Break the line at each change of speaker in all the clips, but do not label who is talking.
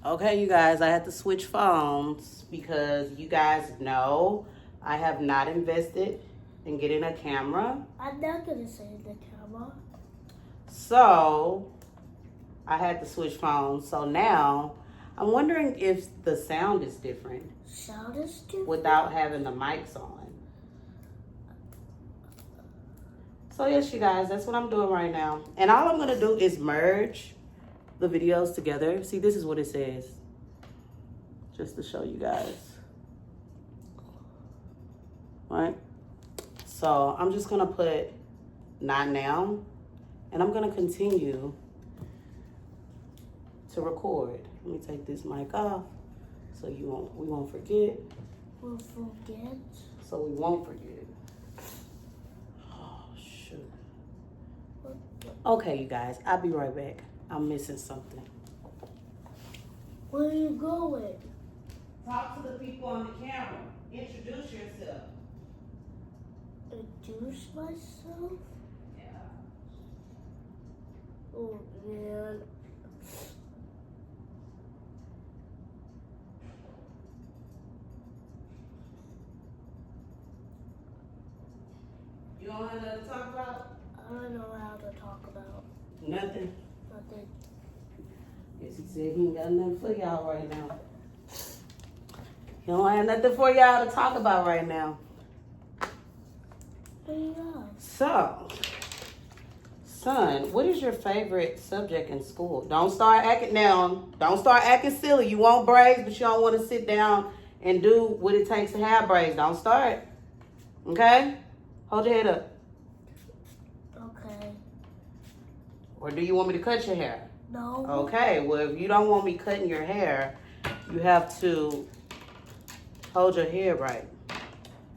Okay, you guys, I had to switch phones because you guys know I have not invested in getting a camera.
I'm not gonna say the camera.
So I had to switch phones. So now I'm wondering if the sound is different
Sound is different.
without having the mics on. So yes, you guys, that's what I'm doing right now. And all I'm gonna do is merge the videos together. See, this is what it says. Just to show you guys. Right? So I'm just gonna put not now, and I'm gonna continue to record. Let me take this mic off so we won't forget.
We'll forget.
So we won't forget. Oh shoot. Okay, you guys, I'll be right back. I'm missing something.
Where are you going?
Talk to the people on the camera. Introduce yourself.
Introduce myself?
Yeah.
Oh man.
You don't have nothing to talk about?
I don't know how to talk about
Nothing.
nothing.
Yes, he said he ain't got nothing for y'all right now. He don't have nothing for y'all to talk about right now.
What do you got?
So, son, what is your favorite subject in school? Don't start acting down. Don't start acting silly. You want braids, but you don't want to sit down and do what it takes to have braids. Don't start. Okay? Hold your head up.
Okay.
Or do you want me to cut your hair?
No.
Okay, well, if you don't want me cutting your hair, you have to hold your hair right.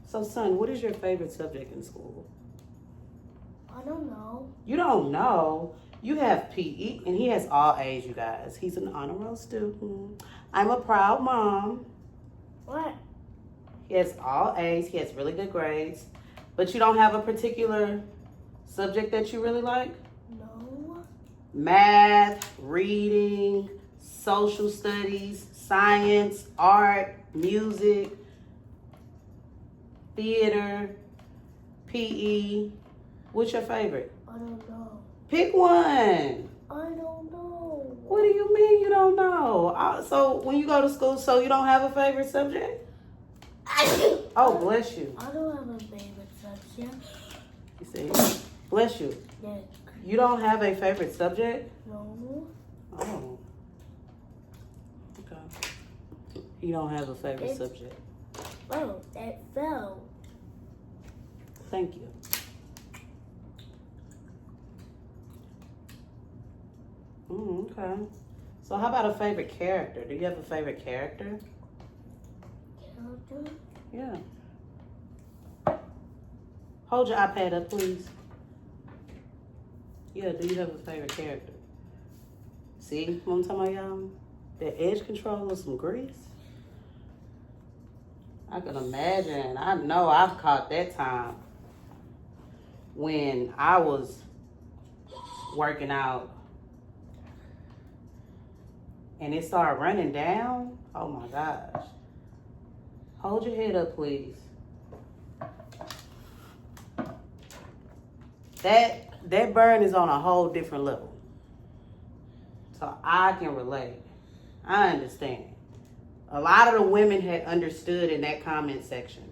So, son, what is your favorite subject in school?
I don't know.
You don't know. You have PE, and he has all A's, you guys. He's an honor roll student. I'm a proud mom.
What?
He has all A's. He has really good grades. But you don't have a particular subject that you really like?
No.
Math, reading, social studies, science, art, music, theater, PE. What's your favorite?
I don't know.
Pick one.
I don't know.
What do you mean you don't know? So when you go to school, so you don't have a favorite subject? Oh, bless you.
I don't have a favorite subject.
You see, bless you.
Yeah.
You don't have a favorite subject?
No.
Oh. Okay. You don't have a favorite subject.
Oh, that fell.
Thank you. Okay. So how about a favorite character? Do you have a favorite character?
Character?
Yeah. Hold your iPad up, please. Yeah, do you have a favorite character? See what I'm talking about, y'all? The edge control with some grease. I can imagine. I know I've caught that time when I was working out and it started running down. Oh my gosh. Hold your head up, please. That burn is on a whole different level. So I can relate. I understand. A lot of the women had understood in that comment section.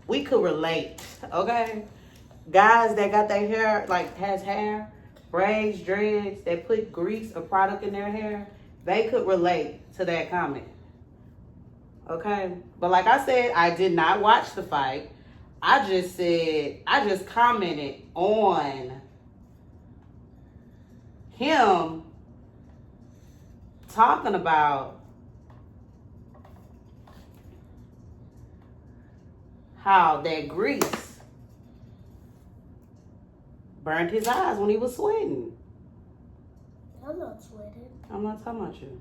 We could relate, okay? Guys that got their hair, like has hair, braids, dreads, that put grease or product in their hair, they could relate to that comment. Okay? But like I said, I did not watch the fight. I just commented on him talking about how that grease burned his eyes when he was sweating.
I'm not sweating.
I'm not talking about you.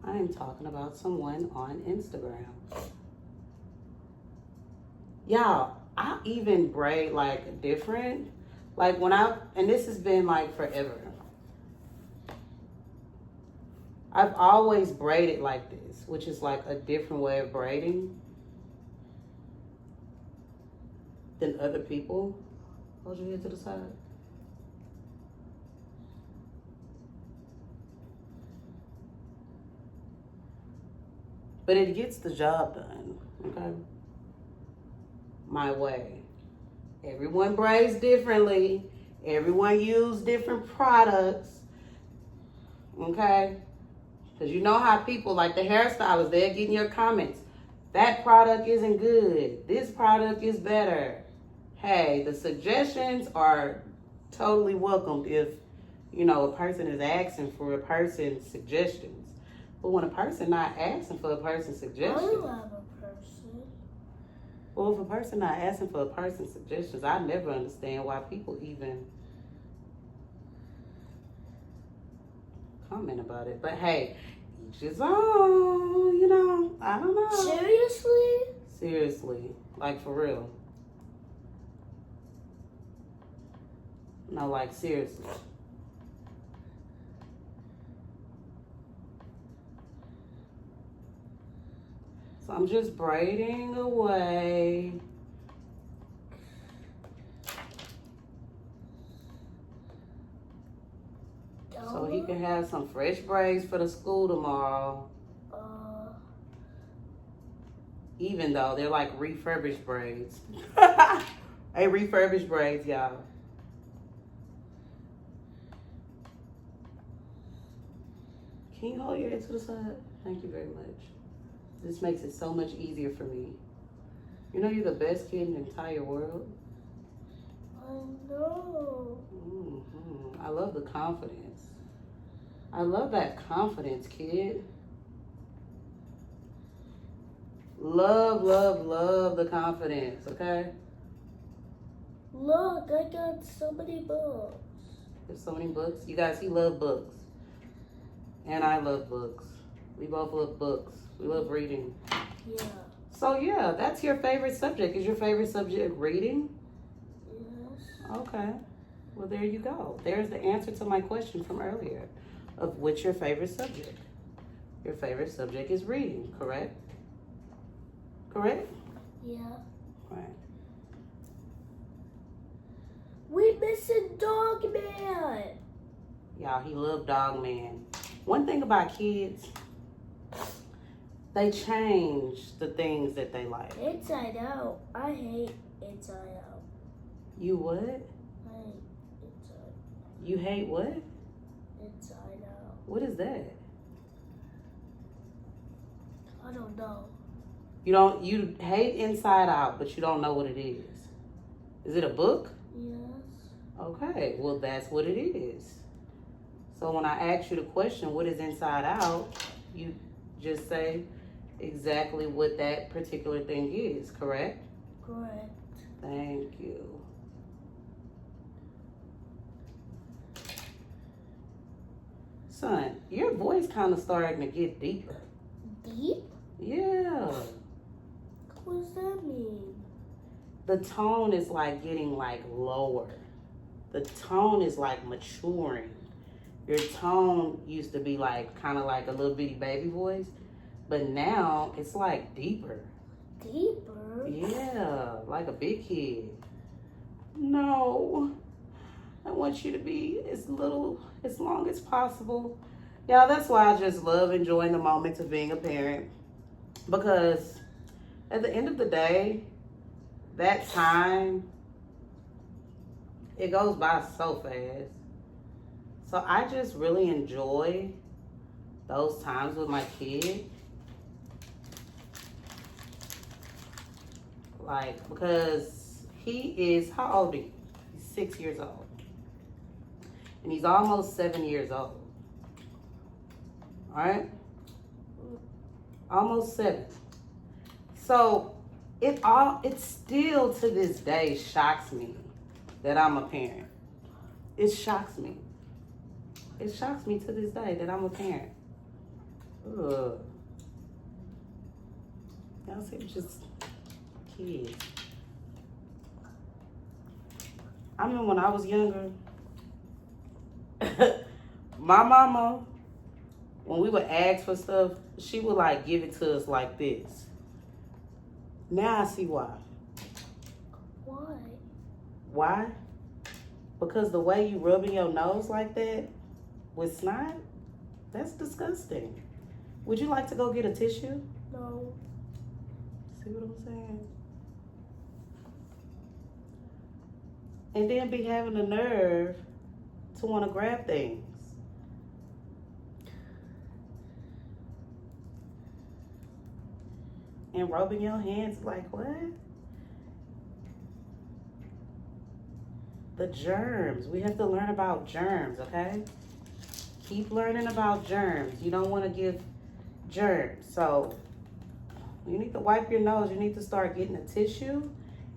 I am talking about someone on Instagram. Y'all, I even braid like different. Like and this has been like forever. I've always braided like this, which is like a different way of braiding than other people. Hold your head to the side. But it gets the job done, okay? My way. Everyone braids differently. Everyone uses different products, okay? Because you know how people, like the hairstylists, they're getting your comments. That product isn't good. This product is better. Hey, the suggestions are totally welcomed if, you know, a person is asking for a person's suggestions. But when a person not asking for a person's suggestions.
I don't have a person.
Well, if a person not asking for a person's suggestions, I never understand why people even comment about it. But hey, each his own, you know, I don't know.
Seriously?
Seriously, like for real. No, like seriously. So I'm just braiding away. So he can have some fresh braids for the school tomorrow. Even though they're like refurbished braids. Hey, refurbished braids, y'all. Can you hold your head to the side? Thank you very much. This makes it so much easier for me. You know you're the best kid in the entire world?
I know.
I love the confidence. I love that confidence, kid. Love, love, love the confidence, okay?
Look, I got so many books.
There's so many books. You guys, he loves books. And I love books. We both love books. We love reading.
Yeah.
So yeah, that's your favorite subject. Is your favorite subject reading?
Yes.
Okay. Well, there you go. There's the answer to my question from earlier of what's your favorite subject. Your favorite subject is reading, correct? Correct?
Yeah.
Right.
We missing Dog Man.
Y'all, he loved Dog Man. One thing about kids, they change the things that they like.
Inside Out. I hate Inside Out.
You what?
I hate Inside.
You hate what?
Inside Out.
What is that?
I don't know.
You hate Inside Out, but you don't know what it is. Is it a book?
Yes.
Okay, well that's what it is. So when I ask you the question, what is Inside Out, you just say exactly what that particular thing is, correct?
Correct.
Thank you. Son, your voice kind of starting to get deeper.
Deep?
Yeah.
What does that mean?
The tone is like getting like lower. The tone is like maturing. Your tone used to be like kind of like a little bitty baby voice, but now it's like deeper.
Deeper?
Yeah, like a big kid. No, I want you to be as long as possible. Yeah, that's why I just love enjoying the moments of being a parent, because at the end of the day, that time, it goes by so fast. So I just really enjoy those times with my kid. Like, because he is, how old are you? He's 6 years old. And he's almost 7 years old. All right? Almost 7. So it still to this day shocks me that I'm a parent. It shocks me. It shocks me to this day that I'm a parent. Ugh. Y'all see, just kids. I remember when I was younger, my mama when we would ask for stuff, she would like give it to us like this. Now I see why.
Why?
Why? Because the way you rubbing your nose like that with snot, that's disgusting. Would you like to go get a tissue?
No.
See what I'm saying? And then be having the nerve to want to grab things. And rubbing your hands like what? The germs. We have to learn about germs, okay? Keep learning about germs. You don't want to give germs. So you need to wipe your nose. You need to start getting a tissue.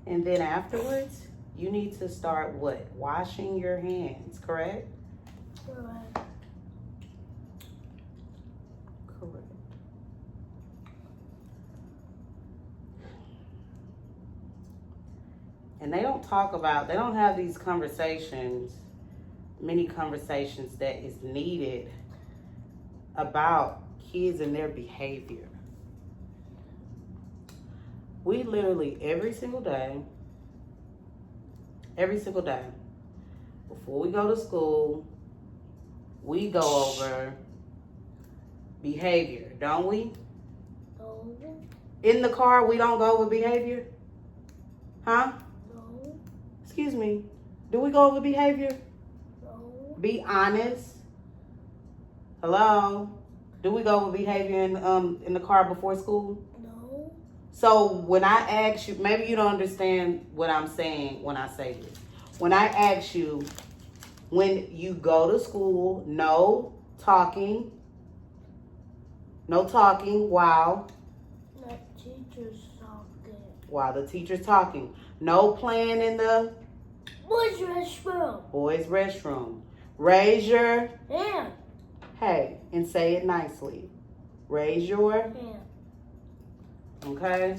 And then afterwards, you need to start what? Washing your hands, correct?
Correct.
Correct. And they don't have these conversations, many conversations that is needed about kids and their behavior. We literally every single day, before we go to school, we go over behavior, don't we?
No.
In the car, we don't go over behavior? Huh?
No.
Excuse me. Do we go over behavior?
No.
Be honest. Hello? Do we go over behavior in the car before school?
No.
So when I ask you, maybe you don't understand what I'm saying when I say this. When I ask you, when you go to school, no talking while
Not teachers talking.
the teacher's talking. No playing in the
Boys' restroom.
boys' restroom. Raise your
Hand.
hey and say it nicely. Raise your
Hand.
okay.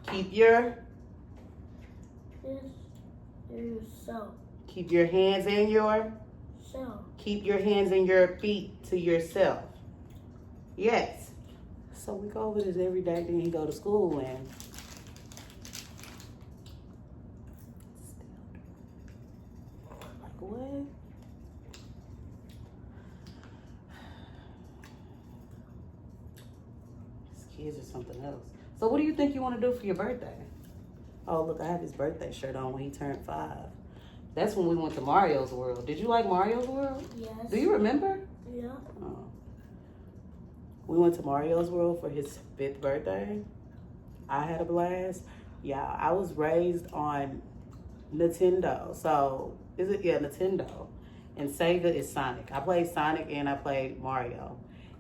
Keep your
Yourself.
keep your hands in your
Self.
keep your hands and your feet to yourself. Yes. So we go over this every day, then you go to school and like what? These kids are something else. So what do you think you want to do for your birthday? Oh look, I have his birthday shirt on when he turned 5. That's when we went to Mario's World. Did you like Mario's World?
Yes.
Do you remember?
Yeah.
Oh. We went to Mario's World for his 5th birthday. I had a blast. Yeah, I was raised on Nintendo. So, Nintendo. And Sega is Sonic. I played Sonic and I played Mario.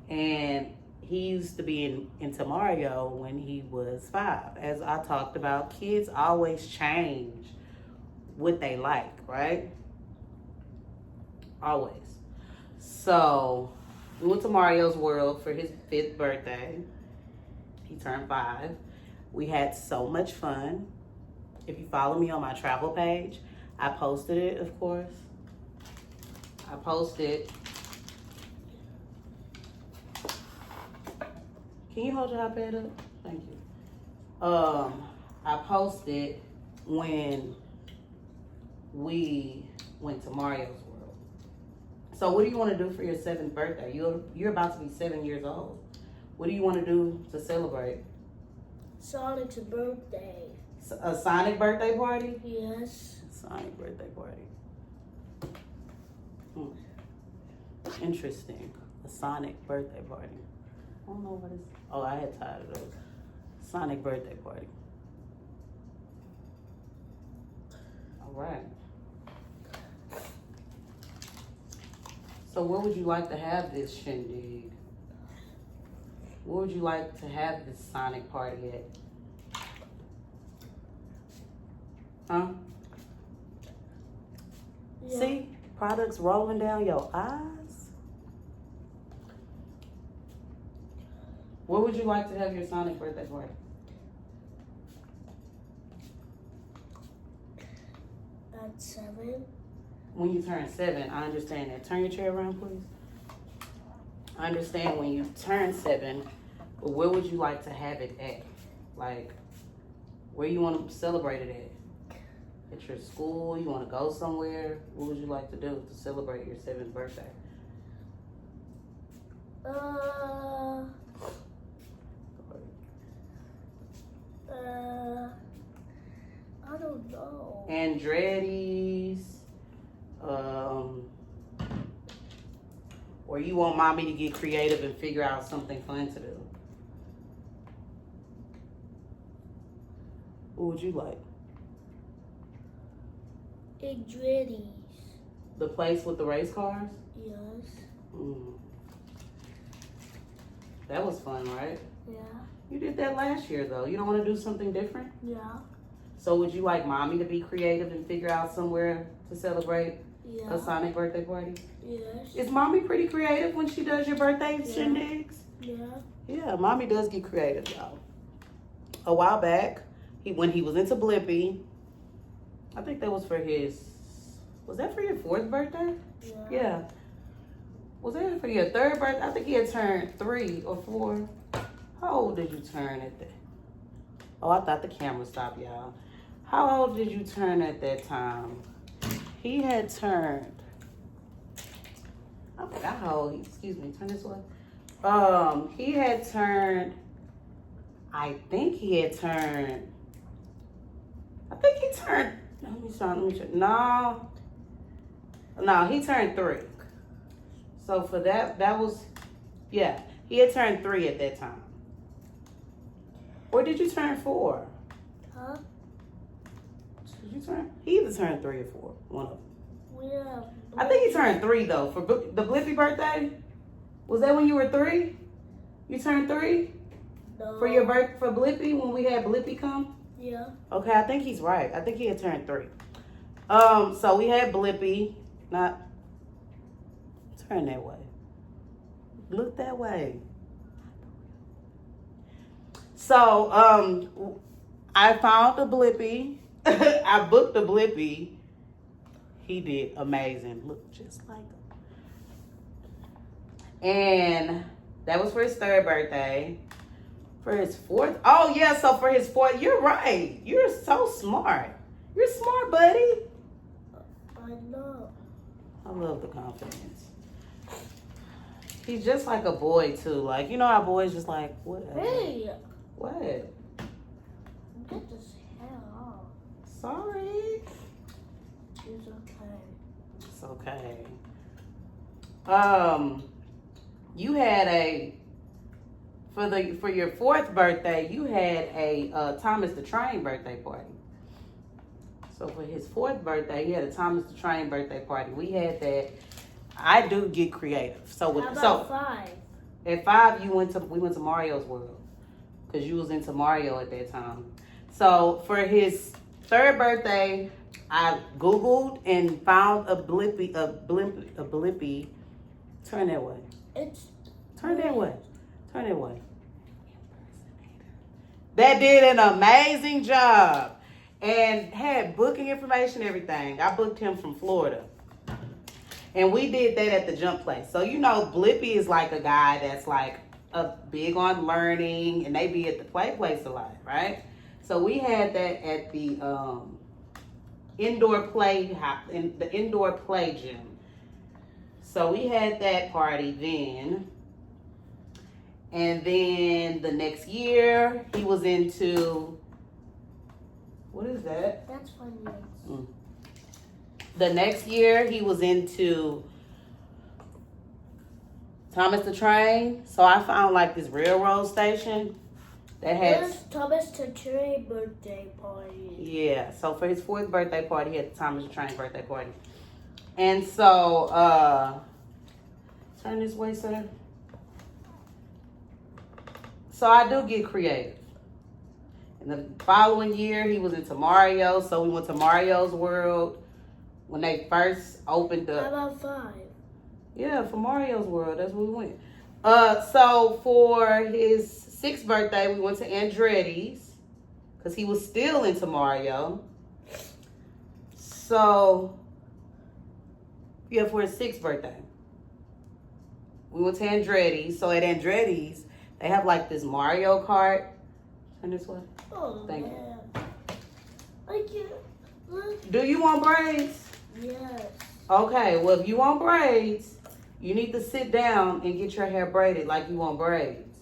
And he used to be into Mario when he was 5. As I talked about, kids always change what they like, right? Always. So we went to Mario's World for his 5th birthday. He turned 5. We had so much fun. If you follow me on my travel page, I posted it, of course. I posted. Can you hold your iPad up? Thank you. I posted when we went to Mario's World. So what do you want to do for your 7th birthday? You're about to be 7 years old. What do you want to do to celebrate?
Sonic's birthday.
A Sonic birthday party?
Yes.
Sonic birthday party. Interesting. A Sonic birthday party. I don't know what it's. Oh, I had tired of those. Sonic birthday party. All right. So where would you like to have this shindig? Where would you like to have this Sonic party at? Huh?
Yeah.
See? Products rolling down your eyes? Where would you like to have your Sonic birthday party?
At 7.
when you turn 7, I understand that. Turn your chair around, please. I understand when you turn 7, but where would you like to have it at? Like, where you want to celebrate it at? At your school? You want to go somewhere? What would you like to do to celebrate your 7th birthday?
I don't know.
Andretti's, or you want mommy to get creative and figure out something fun to do? What would you like?
Andretti's.
The place with the race cars?
Yes.
Mm. That was fun, right?
Yeah.
You did that last year, though. You don't want to do something different?
Yeah.
So would you like mommy to be creative and figure out somewhere to celebrate
Yeah.
a Sonic birthday party?
Yes.
Is mommy pretty creative when she does your birthday shindigs?
Yeah.
Yeah, mommy does get creative, y'all. A while back, when he was into Blippi, I think that was for was that for your 4th birthday?
Yeah.
Yeah. Was that for your 3rd birthday? I think he had turned 3 or 4. How old did you turn at that? Oh, I thought the camera stopped, y'all. How old did you turn at that time? He had turned, I forgot how old excuse me, turn this way. He had turned, let me check. No, he turned 3. So for that was, yeah, he had turned 3 at that time. Or did you turn 4?
Huh?
Did you turn? He either turned 3 or 4. One of them.
Yeah.
I think he turned 3 though. For the Blippi birthday? Was that when you were 3? You turned 3?
No.
For Blippi, when we had Blippi come?
Yeah.
Okay, I think he's right. I think he had turned 3. So we had Blippi. Not turn that way. Look that way. So, I found the Blippi. I booked the Blippi. He did amazing. Look just like him. And that was for his 3rd birthday. For his 4th, oh yeah, so for his 4th, you're right. You're so smart. You're smart, buddy.
I know.
I love the confidence. He's just like a boy too. Like, you know how boys just like, whatever.
Hey.
What?
Get this hair off.
Sorry.
It's okay.
It's okay. You had for your 4th birthday, you had a Thomas the Train birthday party. So for his 4th birthday, he had a Thomas the Train birthday party. We had that. I do get creative. So
How about 5?
At 5, we went to Mario's World because you was into Mario at that time. So for his 3rd birthday, I Googled and found a Blippi. Turn that way. Turn that way. Turn that way. That did an amazing job and had booking information, everything. I booked him from Florida. And we did that at the Jump Place. So, you know, Blippi is like a guy that's like big on learning, and they be at the play place a lot, right? So we had that at the indoor play gym. So we had that party then. And then the next year, he was into, what is that?
That's funny.
The next year, he was into Thomas the Train. So I found like this railroad station that had.
It's Thomas the Train birthday party.
Yeah. So for his 4th birthday party, he had the Thomas the Train birthday party. And so, turn this way, sir. So I do get creative. And the following year, he was into Mario. So we went to Mario's World. When they first opened
How
up.
about 5?
Yeah, for Mario's World. That's where we went. So for his 6th birthday, we went to Andretti's. Because he was still into Mario. So Yeah, for his 6th birthday. We went to Andretti's. So at Andretti's, they have like this Mario Kart. Turn this way.
Oh,
Thank you.
yeah. I can't. Look.
Do you want braids?
Yes.
Okay, well, if you want braids, you need to sit down and get your hair braided like you want braids.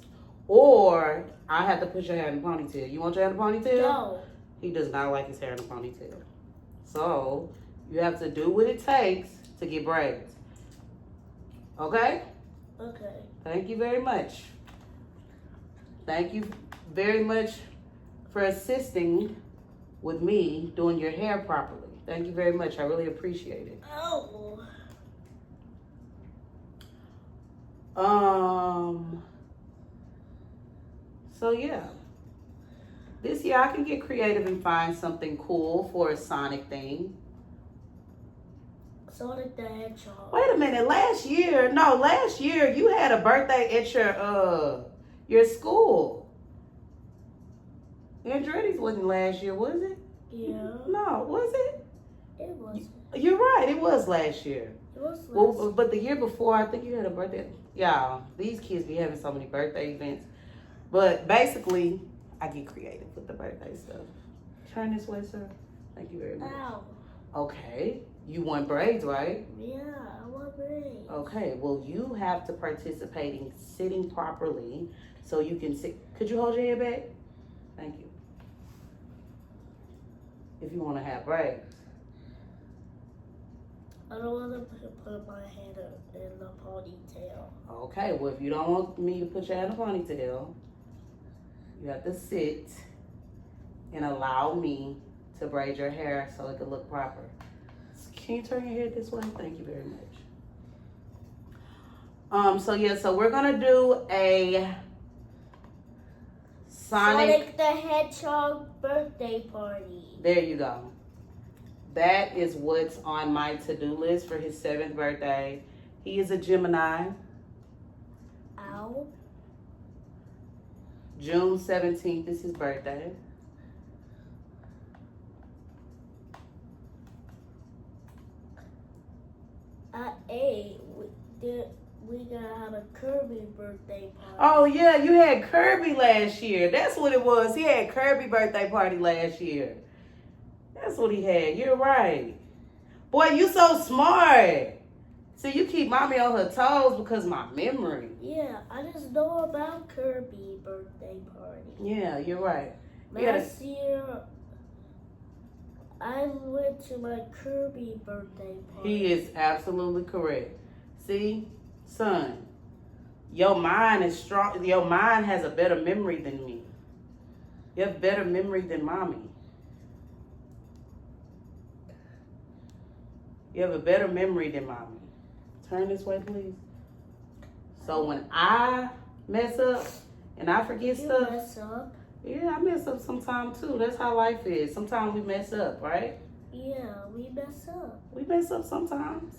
Or I have to put your hair in a ponytail. You want your hair in a ponytail?
No.
He does not like his hair in a ponytail. So you have to do what it takes to get braids. Okay?
Okay.
Thank you very much. Thank you very much for assisting with me doing your hair properly. Thank you very much. I really appreciate it.
Oh.
So yeah. This year I can get creative and find something cool for a Sonic thing.
Sonic the Hedgehog.
Wait a minute, last year you had a birthday at your school. Andretti's wasn't last year, was it?
Yeah.
No, was it?
It was.
You're right, it was last year.
It was last.
Well, but the year before, I think you had a birthday. Yeah, these kids be having so many birthday events. But basically, I get creative with the birthday stuff. Turn this way, sir. Thank you very much.
Ow.
Okay, you want braids, right?
Yeah, I want braids.
Okay, well, you have to participate in sitting properly so you can sit. Could you hold your head back? Thank you. If you want to have braids.
I don't want to put my head in the ponytail.
Okay, well, if you don't want me to put your head in a ponytail, you have to sit and allow me to braid your hair so it can look proper. Can you turn your head this way? Thank you very much. So we're gonna do a
Sonic the Hedgehog birthday party.
There you go. That is what's on my to-do list for his 7th birthday. He is a Gemini.
Ow.
June 17th is his birthday.
At 8, we gonna have a Kirby birthday party.
Oh yeah, you had Kirby last year. That's what it was. He had Kirby birthday party last year. That's what he had. You're right. Boy, you so smart. See, you keep mommy on her toes because of my memory.
Yeah, I just know about Kirby birthday party.
Yeah, you're right.
Last year, I went to my Kirby birthday party.
He is absolutely correct. See, son, your mind is strong. Your mind has a better memory than me. You have better memory than mommy. You have a better memory than mommy. Turn this way, please. So when I mess up and I forget
You
stuff,
mess up?
yeah, I mess up sometimes too. That's how life is. Sometimes we mess up, right?
Yeah, we mess up.
We mess up sometimes.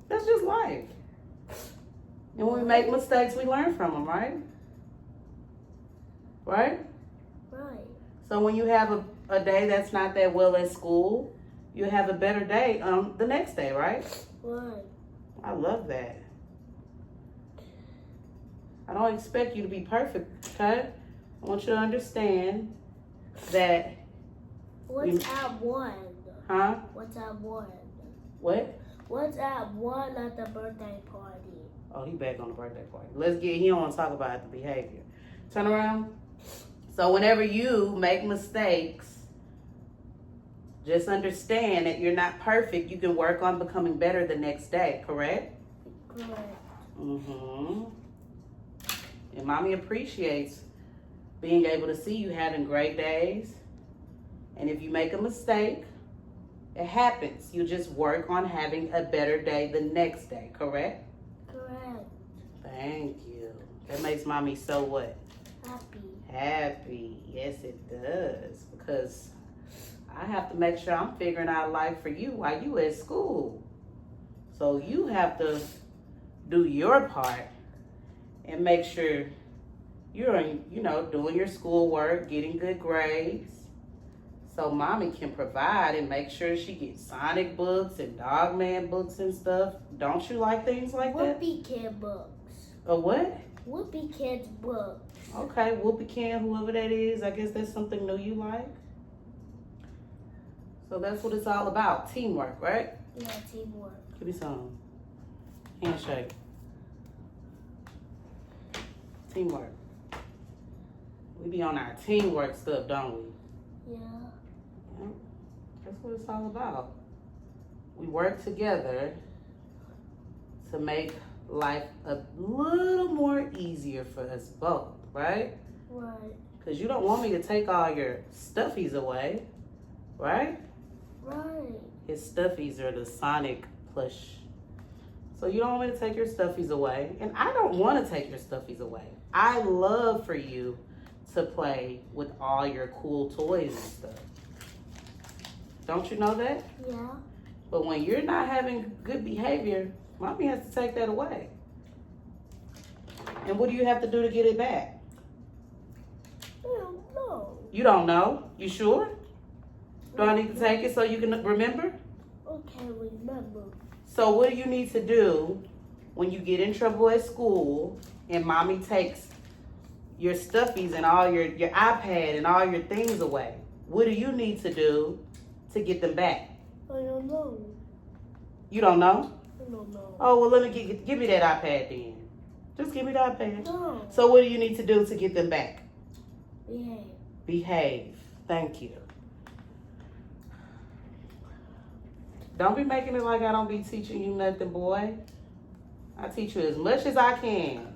That's just life. And when we make mistakes, we learn from them, right? Right?
Right.
So when you have a day that's not that well at school, you have a better day the next day, right?
Right.
I love that. I don't expect you to be perfect, okay? I want you to understand that.
What's at 1?
Huh?
What's at 1?
What?
What's at 1 at the birthday party?
Oh, he back on the birthday party. He don't want to talk about the behavior. Turn around. So whenever you make mistakes, just understand that you're not perfect. You can work on becoming better the next day, correct?
Correct.
Mm-hmm. And mommy appreciates being able to see you having great days. And if you make a mistake, it happens. You just work on having a better day the next day, correct?
Correct.
Thank you. That makes mommy so what?
Happy.
Happy. Yes, it does. Because I have to make sure I'm figuring out life for you while you at school. So you have to do your part and make sure you're, doing your schoolwork, getting good grades, So mommy can provide and make sure she gets Sonic books and Dogman books and stuff. Don't you like things like that?
Whoopee Kid books.
A what?
Whoopee Kid's books.
Okay, Whoopi Can, whoever that is. I guess that's something new you like. So that's what it's all about. Teamwork, right?
Yeah, teamwork.
Give me some. Handshake. Teamwork. We be on our teamwork stuff, don't we?
Yeah.
Yeah. That's what it's all about. We work together to make life a little more easier for us both, right?
Right.
Because you don't want me to take all your stuffies away, right?
Right.
His stuffies are the Sonic plush. So you don't want me to take your stuffies away. And I don't want to take your stuffies away. I love for you to play with all your cool toys and stuff. Don't you know that?
Yeah.
But when you're not having good behavior, mommy has to take that away. And what do you have to do to get it back?
I don't know.
You don't know? You sure? Do I need to take it so you can remember?
Okay, remember.
So what do you need to do when you get in trouble at school and mommy takes your stuffies and all your iPad and all your things away? What do you need to do to get them back?
I don't know.
You don't know?
I don't know.
Oh, well, let me give me that iPad then. Just give me the iPad.
No.
So what do you need to do to get them back?
Behave.
Behave. Thank you. Don't be making it like I don't be teaching you nothing, boy. I teach you as much as I can.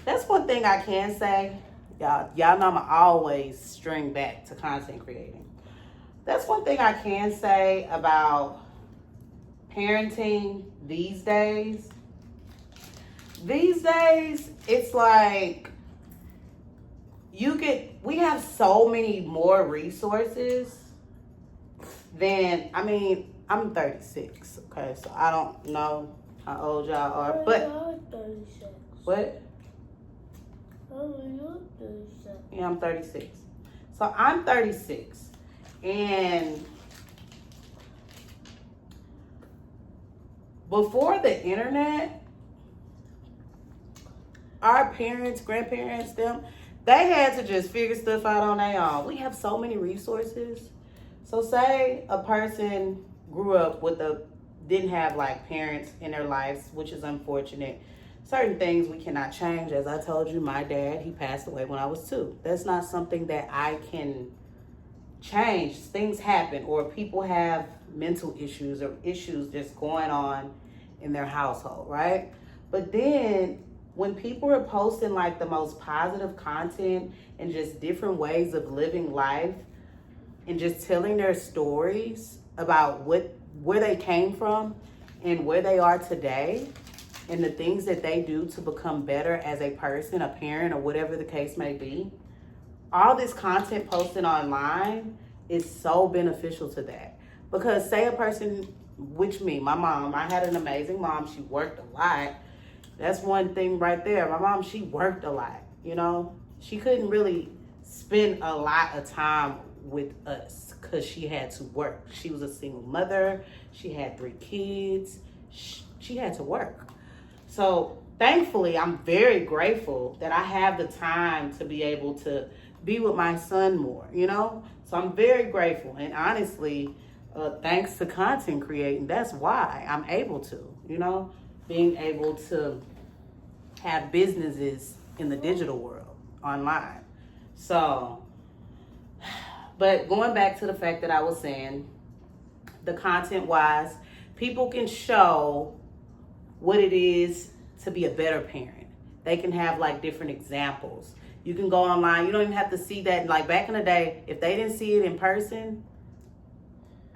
That's one thing I can say. Y'all know I'm always string back to content creating. That's one thing I can say about parenting these days. These days, it's like we have so many more resources than, I'm 36, okay? So I don't know how old y'all are, but.
I'm 36.
What?
Oh, you're 36.
Yeah, I'm 36. So I'm 36. And before the internet, our parents, grandparents, they had to just figure stuff out on their own. We have so many resources. So say a person grew up didn't have like parents in their lives, which is unfortunate. Certain things we cannot change. As I told you, my dad, he passed away when I was 2. That's not something that I can change. Things happen, or people have mental issues or issues just going on in their household, right? But then when people are posting like the most positive content and just different ways of living life and just telling their stories about where they came from and where they are today and the things that they do to become better as a person, a parent, or whatever the case may be, all this content posted online is so beneficial to that. Because say a person, which me, my mom, I had an amazing mom. She worked a lot. That's one thing right there. My mom, she worked a lot, you know. She couldn't really spend a lot of time with us because she had to work. She was a single mother. She had 3 kids. She had to work. So thankfully, I'm very grateful that I have the time to be able to be with my son more, you know? So I'm very grateful. And honestly, thanks to content creating, that's why I'm able to, you know, being able to have businesses in the digital world online. So, but going back to the fact that I was saying, the content wise, people can show what it is to be a better parent. They can have like different examples. You can go online. You don't even have to see that. Like back in the day, if they didn't see it in person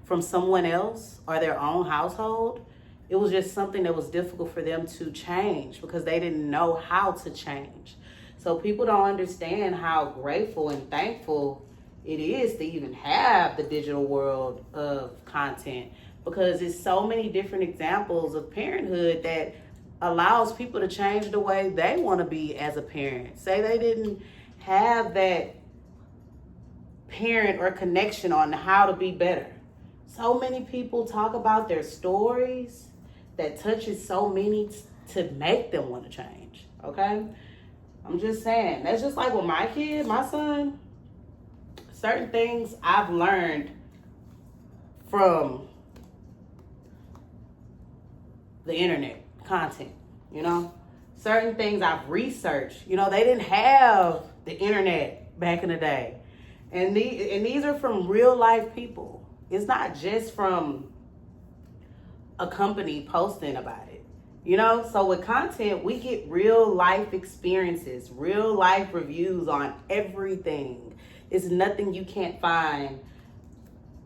from someone else or their own household, it was just something that was difficult for them to change because they didn't know how to change. So people don't understand how grateful and thankful it is to even have the digital world of content, because it's so many different examples of parenthood that allows people to change the way they want to be as a parent. Say they didn't have that parent or connection on how to be better. So many people talk about their stories that touches so many to make them want to change, okay? I'm just saying, that's just like with my kid, my son, certain things I've learned from the internet content, you know? Certain things I've researched. You know, they didn't have the internet back in the day. And these are from real life people. It's not just from a company posting about it. You know, so with content, we get real life experiences, real life reviews on everything. It's nothing you can't find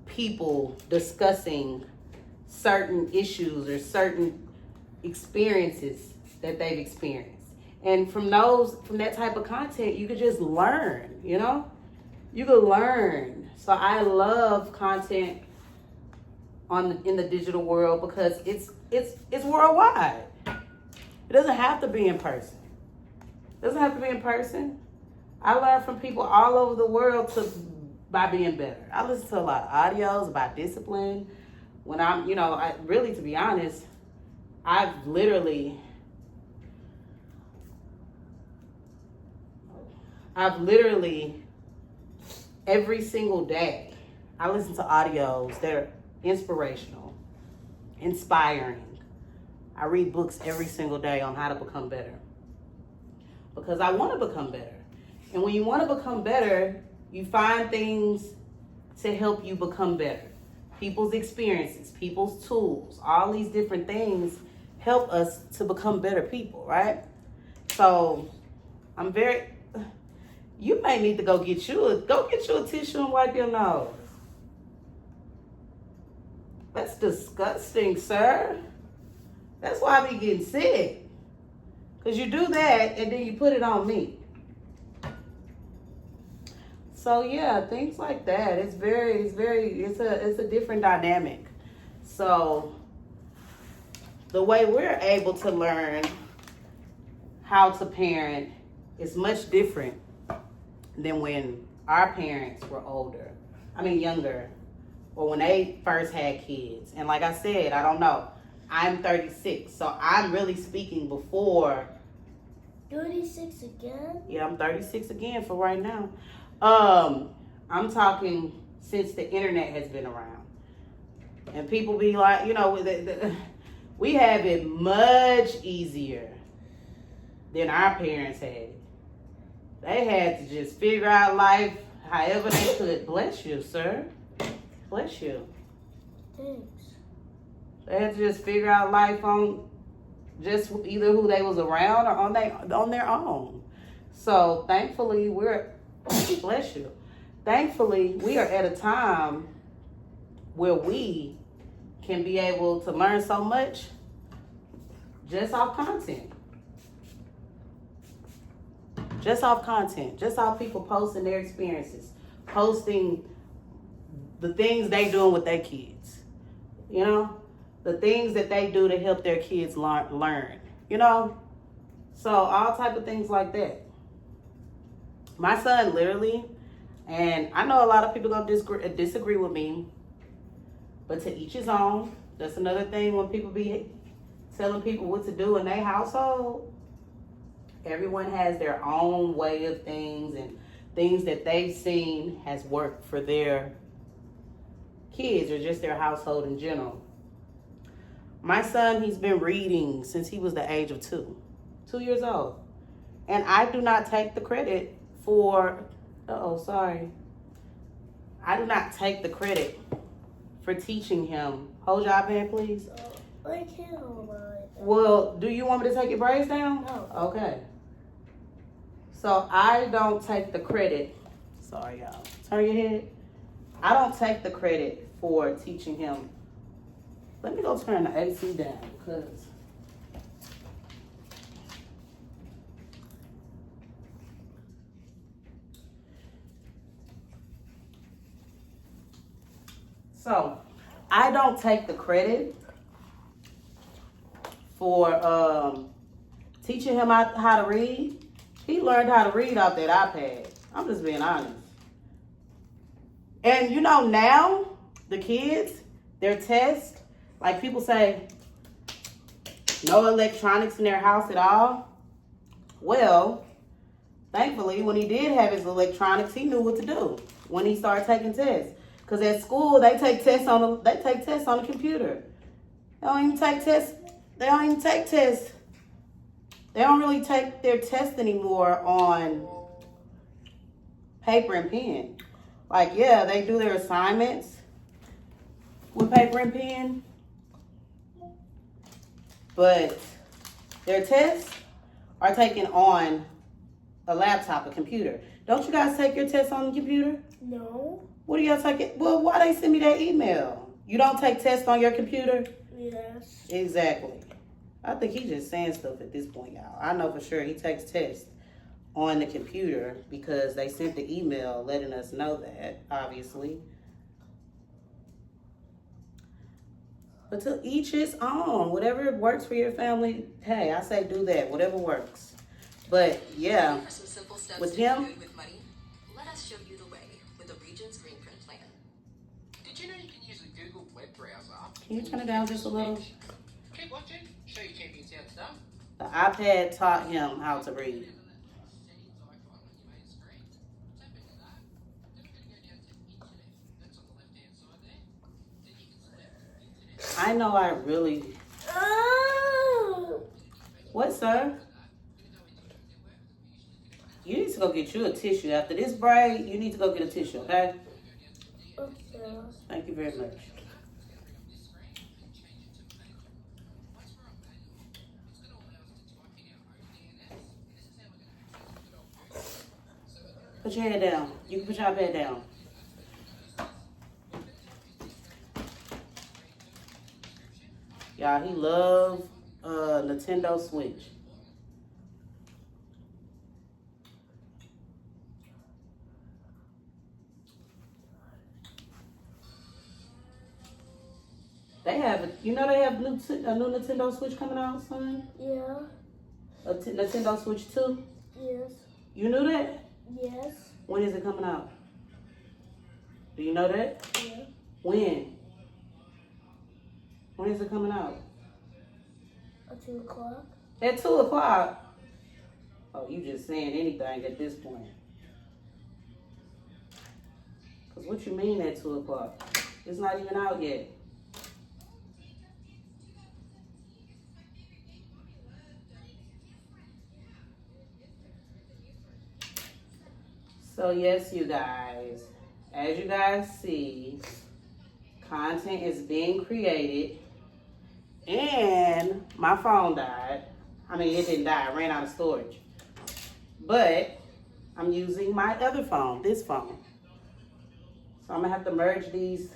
people discussing certain issues or certain experiences that they've experienced. And from that type of content, you could just learn, you know? You could learn. So I love content in the digital world because it's worldwide. It doesn't have to be in person. It doesn't have to be in person. I learn from people all over the world by being better. I listen to a lot of audios about discipline. When I'm, really, to be honest, I've literally every single day, I listen to audios that are inspirational, inspiring. I read books every single day on how to become better because I want to become better. And when you want to become better, you find things to help you become better. People's experiences, people's tools, all these different things help us to become better people, right? So you may need to go get you a tissue and wipe your nose. That's disgusting, sir. That's why I be getting sick. Because you do that and then you put it on me. So yeah, things like that. It's a different dynamic. So the way we're able to learn how to parent is much different than when our parents were younger, or when they first had kids. And like I said, I don't know. I'm 36, so I'm really speaking before.
36 again?
Yeah, I'm 36 again for right now. I'm talking since the internet has been around. And people be like, we have it much easier than our parents had it. They had to just figure out life however they could. Bless you, sir. Bless you.
Thanks.
They had to just figure out life on just either who they was around or on their own. So thankfully bless you. Thankfully, we are at a time where we can be able to learn so much just off content. Just off people posting their experiences, posting the things they doing with their kids, the things that they do to help their kids learn, so all type of things like that. My son literally, and I know a lot of people gonna disagree with me, but to each his own. That's another thing when people be telling people what to do in their household. Everyone has their own way of things and things that they've seen has worked for their kids or just their household in general. My son, he's been reading since he was the age of 2 years old. And I do not take the credit for, I do not take the credit for teaching him. Hold your iPad, please.
I can't hold my iPad.
Well, do you want me to take your braids down?
No.
Okay. So I don't take the credit. Sorry, y'all. Turn your head. I don't take the credit for teaching him. Let me go turn the AC down because so I don't take the credit for teaching him how to read. He learned how to read off that iPad. I'm just being honest. And you know, now the kids, their tests, like people say, no electronics in their house at all. Well, thankfully, when he did have his electronics, he knew what to do when he started taking tests. Because at school, they take tests on the computer. They don't even take tests. They don't even take tests. They don't really take their tests anymore on paper and pen. Like, yeah, they do their assignments with paper and pen, but their tests are taken on a laptop, a computer. Don't you guys take your tests on the computer?
No.
What do y'all take it? Well, why they send me that email? You don't take tests on your computer?
Yes.
Exactly. I think he's just saying stuff at this point, y'all. I know for sure he takes tests on the computer because they sent the email letting us know that, obviously. But to each his own. Whatever works for your family, hey, I say do that. Whatever works. But yeah, with him,
let us show you the way with the Regions Green Print Plan.
Did you know you can use the Google web browser?
can you turn it down just a little?
Keep watching. Show you champion sound stuff.
The iPad taught him how to read. I know I really...
Oh.
What, sir? You need to go get you a tissue. After this braid, you need to go get a tissue, okay?
Okay.
Thank you very much. Put your head down. You can put your head down. Y'all, he loves Nintendo Switch. They have, you know, they have a new Nintendo Switch coming out soon.
Yeah.
Nintendo Switch 2.
Yes.
You knew that?
Yes.
When is it coming out? Do you know that?
Yeah.
When? When is it coming out?
At 2 o'clock.
At 2 o'clock. Oh, you just saying anything at this point. Because what you mean at 2 o'clock? It's not even out yet. So yes, you guys, as you guys see, content is being created and my phone died. I mean, it didn't die, it ran out of storage. But I'm using my other phone, this phone. So I'm gonna have to merge these.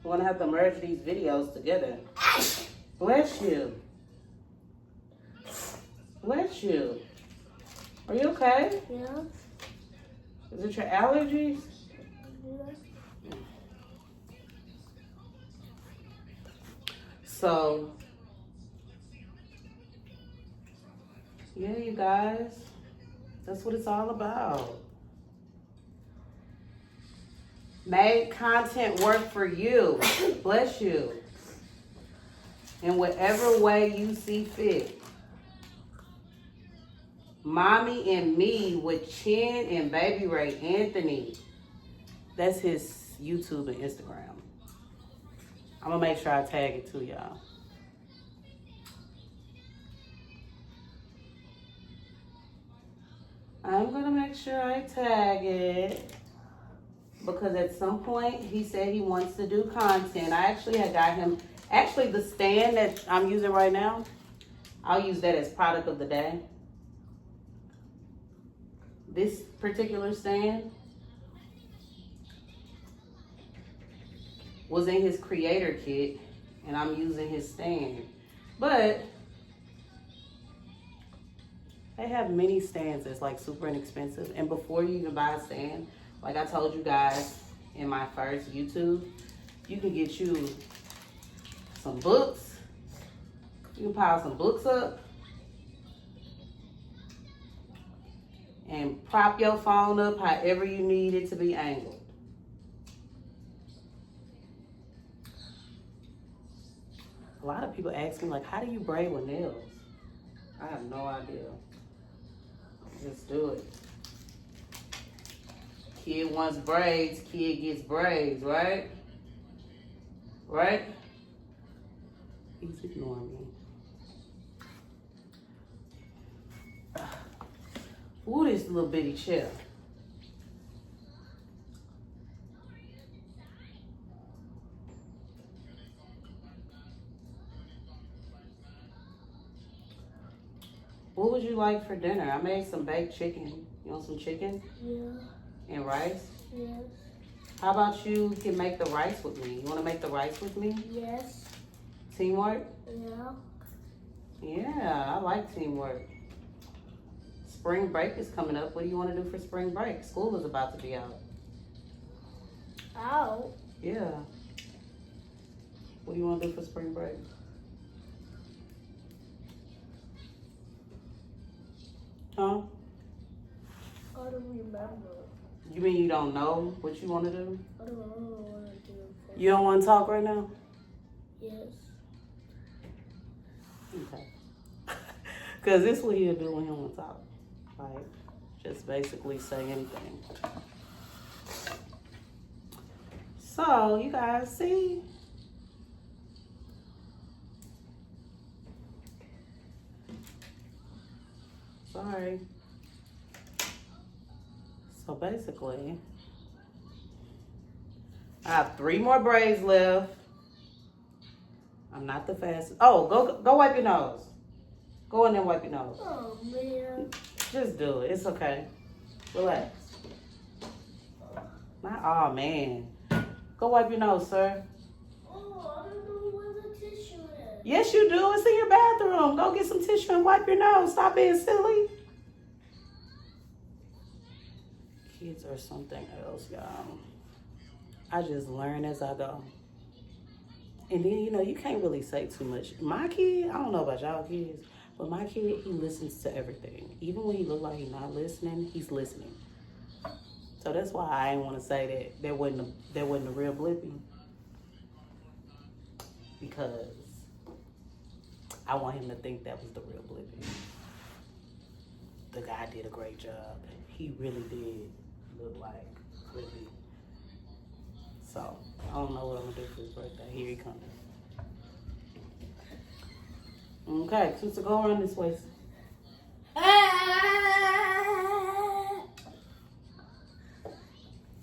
I'm gonna have to merge these videos together. Bless you. Bless you. Are you okay?
Yeah.
Is it your allergies?
Yeah.
So, yeah, you guys, that's what it's all about. Make content work for you. Bless you. In whatever way you see fit. Mommy and Me with Chin and Baby Ray Anthony. That's his YouTube and Instagram. I'm gonna make sure I tag it too, y'all. I'm gonna make sure I tag it because at some point he said he wants to do content. I actually had got him, the stand that I'm using right now, I'll use that as product of the day. This particular stand was in his creator kit and I'm using his stand. But they have many stands that's like super inexpensive. And before you even buy a stand, like I told you guys in my first YouTube, you can get you some books. You can pile some books up. and prop your phone up however you need it to be angled. A lot of people ask me, like, how do you braid with nails? I have no idea. Just do it. Kid wants braids, kid gets braids, right? Right? He's ignoring me. Ooh, this little bitty chair. What would you like for dinner? I made some baked chicken. You want some chicken?
Yeah.
And rice?
Yes.
How about you can make the rice with me? You want to make the rice with me?
Yes.
Teamwork?
Yeah.
Yeah, I like teamwork. Spring break is coming up. What do you want to do for spring break? School is about to be out.
Out?
Yeah. What do you want to do for spring break? Huh?
I don't remember.
You mean you don't know what you want to do?
I don't know what I want to do.
You don't want to talk right now?
Yes.
Okay. Because this is what he'll do when he don't want to talk. Like, just basically say anything. So, you guys see? Sorry. So basically, I have 3 more braids left. I'm not the fastest. Oh, go wipe your nose. Go in there and wipe your nose.
Oh, man.
Just do it. It's okay. Relax. Not, oh man. Go wipe your nose, sir.
Oh, I don't know where the tissue is.
Yes, you do. It's in your bathroom. Go get some tissue and wipe your nose. Stop being silly. Kids are something else, y'all. I just learn as I go. And then, you know, you can't really say too much. My kid, I don't know about y'all kids, but my kid, he listens to everything. Even when he look like he's not listening, he's listening. So that's why I didn't want to say that there wasn't a real Blippy. Because I want him to think that was the real Blippy. The guy did a great job. He really did look like Blippy. So, I don't know what I'm going to do for his birthday. Here he comes. Okay, Tusa, go around this way.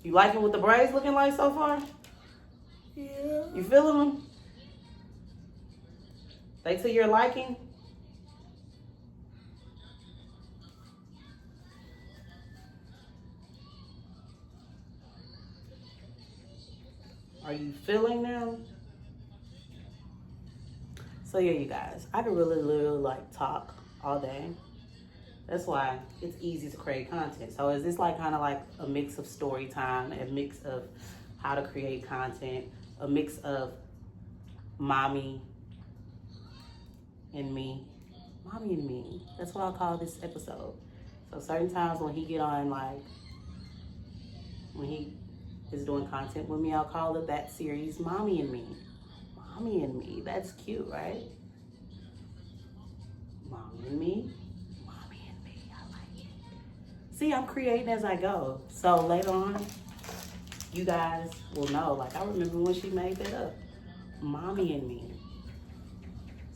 You liking what the braids looking like so far?
Yeah.
You feeling them? They to your liking? Are you feeling them? So yeah, you guys, I could really like talk all day. That's why it's easy to create content. So is this like kind of like a mix of story time, a mix of how to create content, a mix of mommy and me. Mommy and me. That's what I'll call this episode. So certain times when he get on, like, when he is doing content with me, I'll call it that series, Mommy and Me. Mommy and Me. That's cute, right? Mommy and Me. Mommy and Me. I like it. See, I'm creating as I go. So later on, you guys will know. Like, I remember when she made that up. Mommy and Me.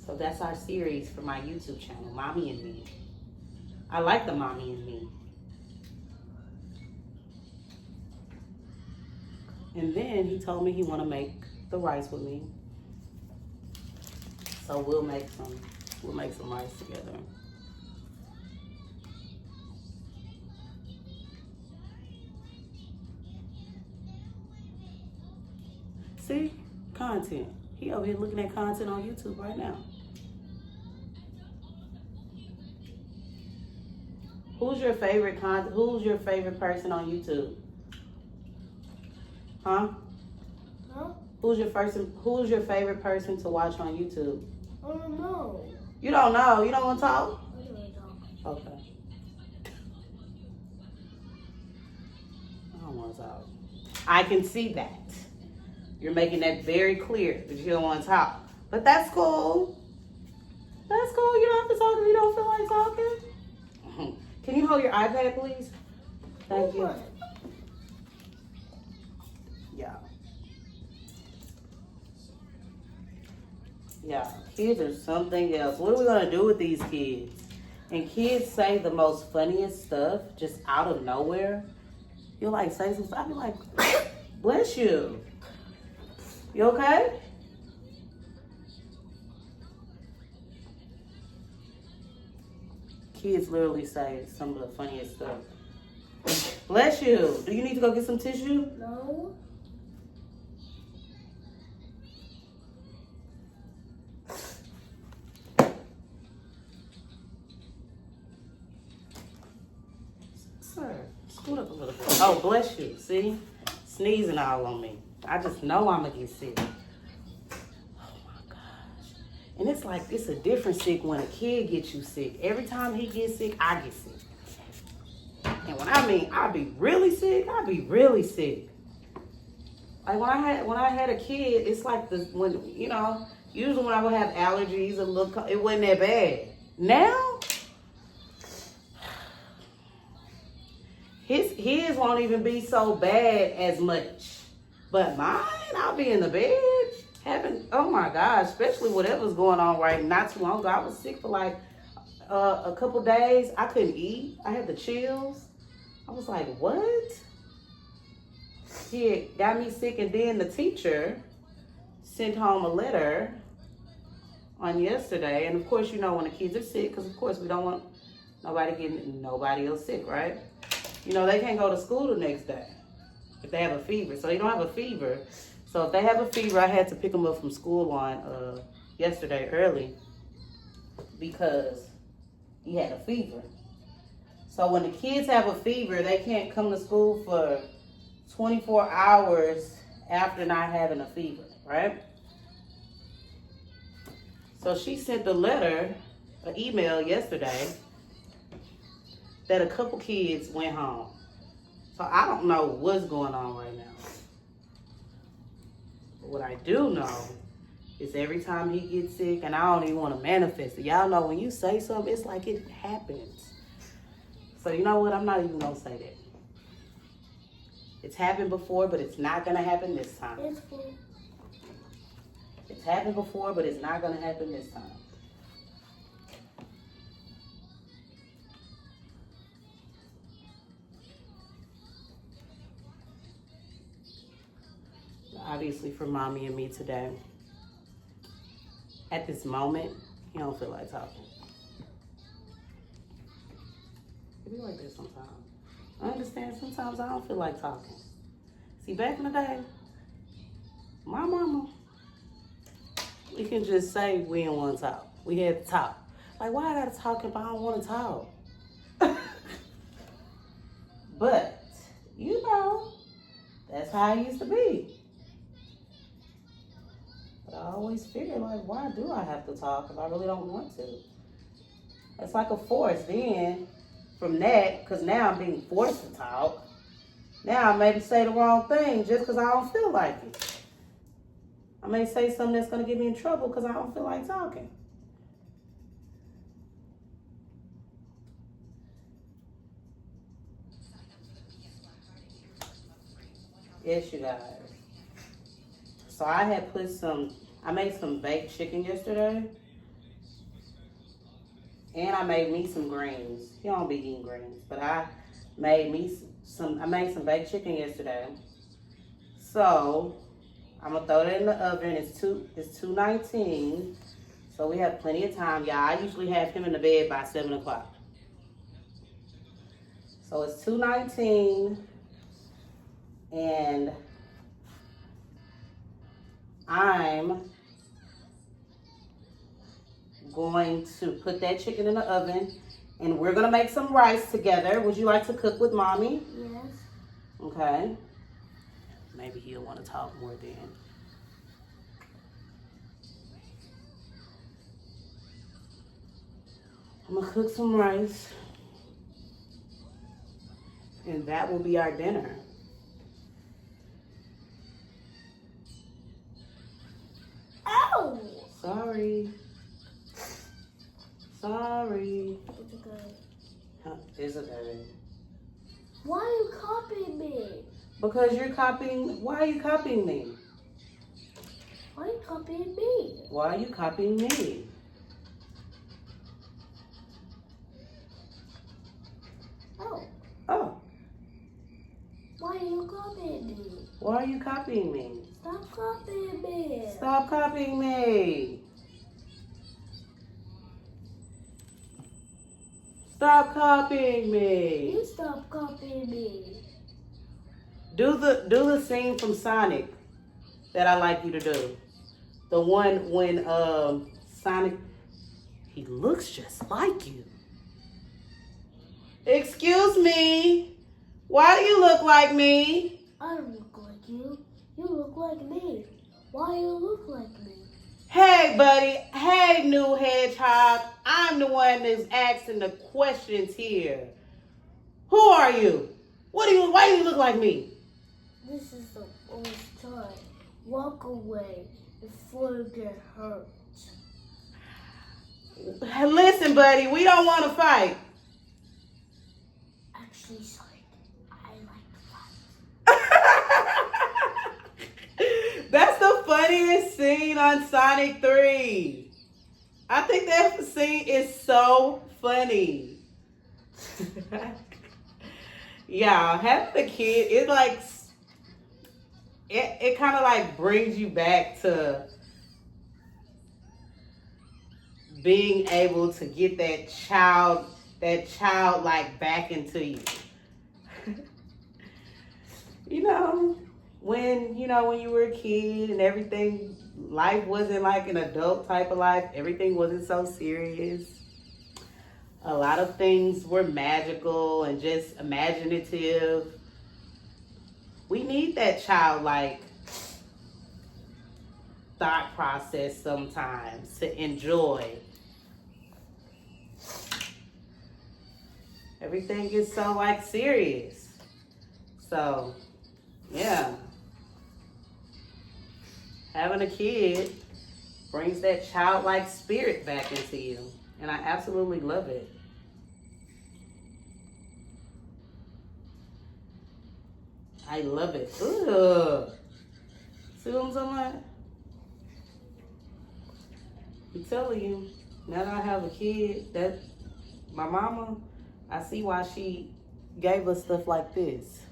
So that's our series for my YouTube channel, Mommy and Me. I like the Mommy and Me. And then he told me he want to make the rice with me. So we'll make some rice together. See? Content. He over here looking at content on YouTube right now. Who's your favorite person on YouTube? Huh?
Huh?
Who's your favorite person to watch on YouTube?
I don't know.
You don't know? You don't want to talk?
I don't know.
Okay. don't want to talk. I can see that. You're making that very clear that you don't want to talk. But that's cool. That's cool. You don't have to talk if you don't feel like talking. Can you hold your iPad, please? Thank you. Yeah. Yeah. Kids are something else. What are we going to do with these kids? And kids say the most funniest stuff just out of nowhere. You'll like say some stuff. I'll be like, bless you. You okay? Kids literally say some of the funniest stuff. Bless you. Do you need to go get some tissue?
No.
Sir, scoot up a little bit. Oh, bless you. See? Sneezing all on me. I just know I'm going to get sick. Oh my gosh. And it's like, it's a different sick when a kid gets you sick. Every time he gets sick, I get sick. And when I mean I be really sick, I be really sick. Like when I had a kid, it's like usually when I would have allergies and it wasn't that bad. Now, his won't even be so bad as much. But mine, I'll be in the bed oh my gosh, especially whatever's going on right not too long ago. I was sick for like a couple days. I couldn't eat. I had the chills. I was like, what? He got me sick, and then the teacher sent home a letter on yesterday. And of course, when the kids are sick, because of course we don't want nobody getting nobody else sick, right? They can't go to school the next day if they have a fever. So they don't have a fever. So if they have a fever, I had to pick them up from school on yesterday early because he had a fever. So when the kids have a fever, they can't come to school for 24 hours after not having a fever, right? So she sent an email yesterday that a couple kids went home. So I don't know what's going on right now. But what I do know is every time he gets sick, and I don't even want to manifest it. Y'all know when you say something, it's like it happens. So you know what? I'm not even going to say that. It's happened before, but it's not going to happen this time.
It's cool.
It's happened before, but it's not going to happen this time. Obviously for mommy and me today, at this moment, he don't feel like talking. It be like this sometimes. I understand sometimes I don't feel like talking. See, back in the day, my mama, we can just say we didn't want to talk. We had to talk. Like, why I gotta talk if I don't want to talk? But, that's how it used to be. But I always figured, like, why do I have to talk if I really don't want to? It's like a force. Then, from that, because now I'm being forced to talk, now I maybe say the wrong thing just because I don't feel like it. I may say something that's going to get me in trouble because I don't feel like talking. Yes, you guys. So I made some baked chicken yesterday. And I made me some greens. You don't be eating greens, but I made some baked chicken yesterday. So I'm gonna throw that in the oven. It's 2:19. So we have plenty of time. Yeah, I usually have him in the bed by 7 o'clock. So it's 2:19. And I'm going to put that chicken in the oven, and we're gonna make some rice together. Would you like to cook with mommy?
Yes.
Okay. Maybe he'll want to talk more then. I'm gonna cook some rice, and that will be our dinner. Sorry. Sorry.
It's okay.
Huh, it's okay.
Why are you copying me?
Because you're copying. Why are you copying me?
Why are you copying me?
Why are you copying me?
Oh,
Oh,
why are you copying me?
why are you copying me?
Stop copying me.
Stop copying me. Stop copying me.
You stop copying me.
Do the scene from Sonic that I like you to do. The one when Sonic, he looks just like you. Excuse me. Why do you look like me?
I don't look like you. You look like me. Why you look like me?
Hey, buddy. Hey, new hedgehog. I'm the one that's asking the questions here. Who are you? Why do you look like me?
This is the worst time. Walk away before you get hurt.
Listen, buddy, we don't want to fight.
Actually, sorry. I like to fight.
That's the funniest scene on Sonic 3. I think that scene is so funny. Yeah, having a kid, it like it kind of like brings you back to being able to get that child like back into you. When you were a kid and everything, life wasn't like an adult type of life. Everything wasn't so serious. A lot of things were magical and just imaginative. We need that childlike thought process sometimes to enjoy. Everything is so like serious. So, yeah. Having a kid brings that childlike spirit back into you. And I absolutely love it. I love it. Ugh. See what I'm talking about? I'm telling you, now that I have a kid, that my mama, I see why she gave us stuff like this.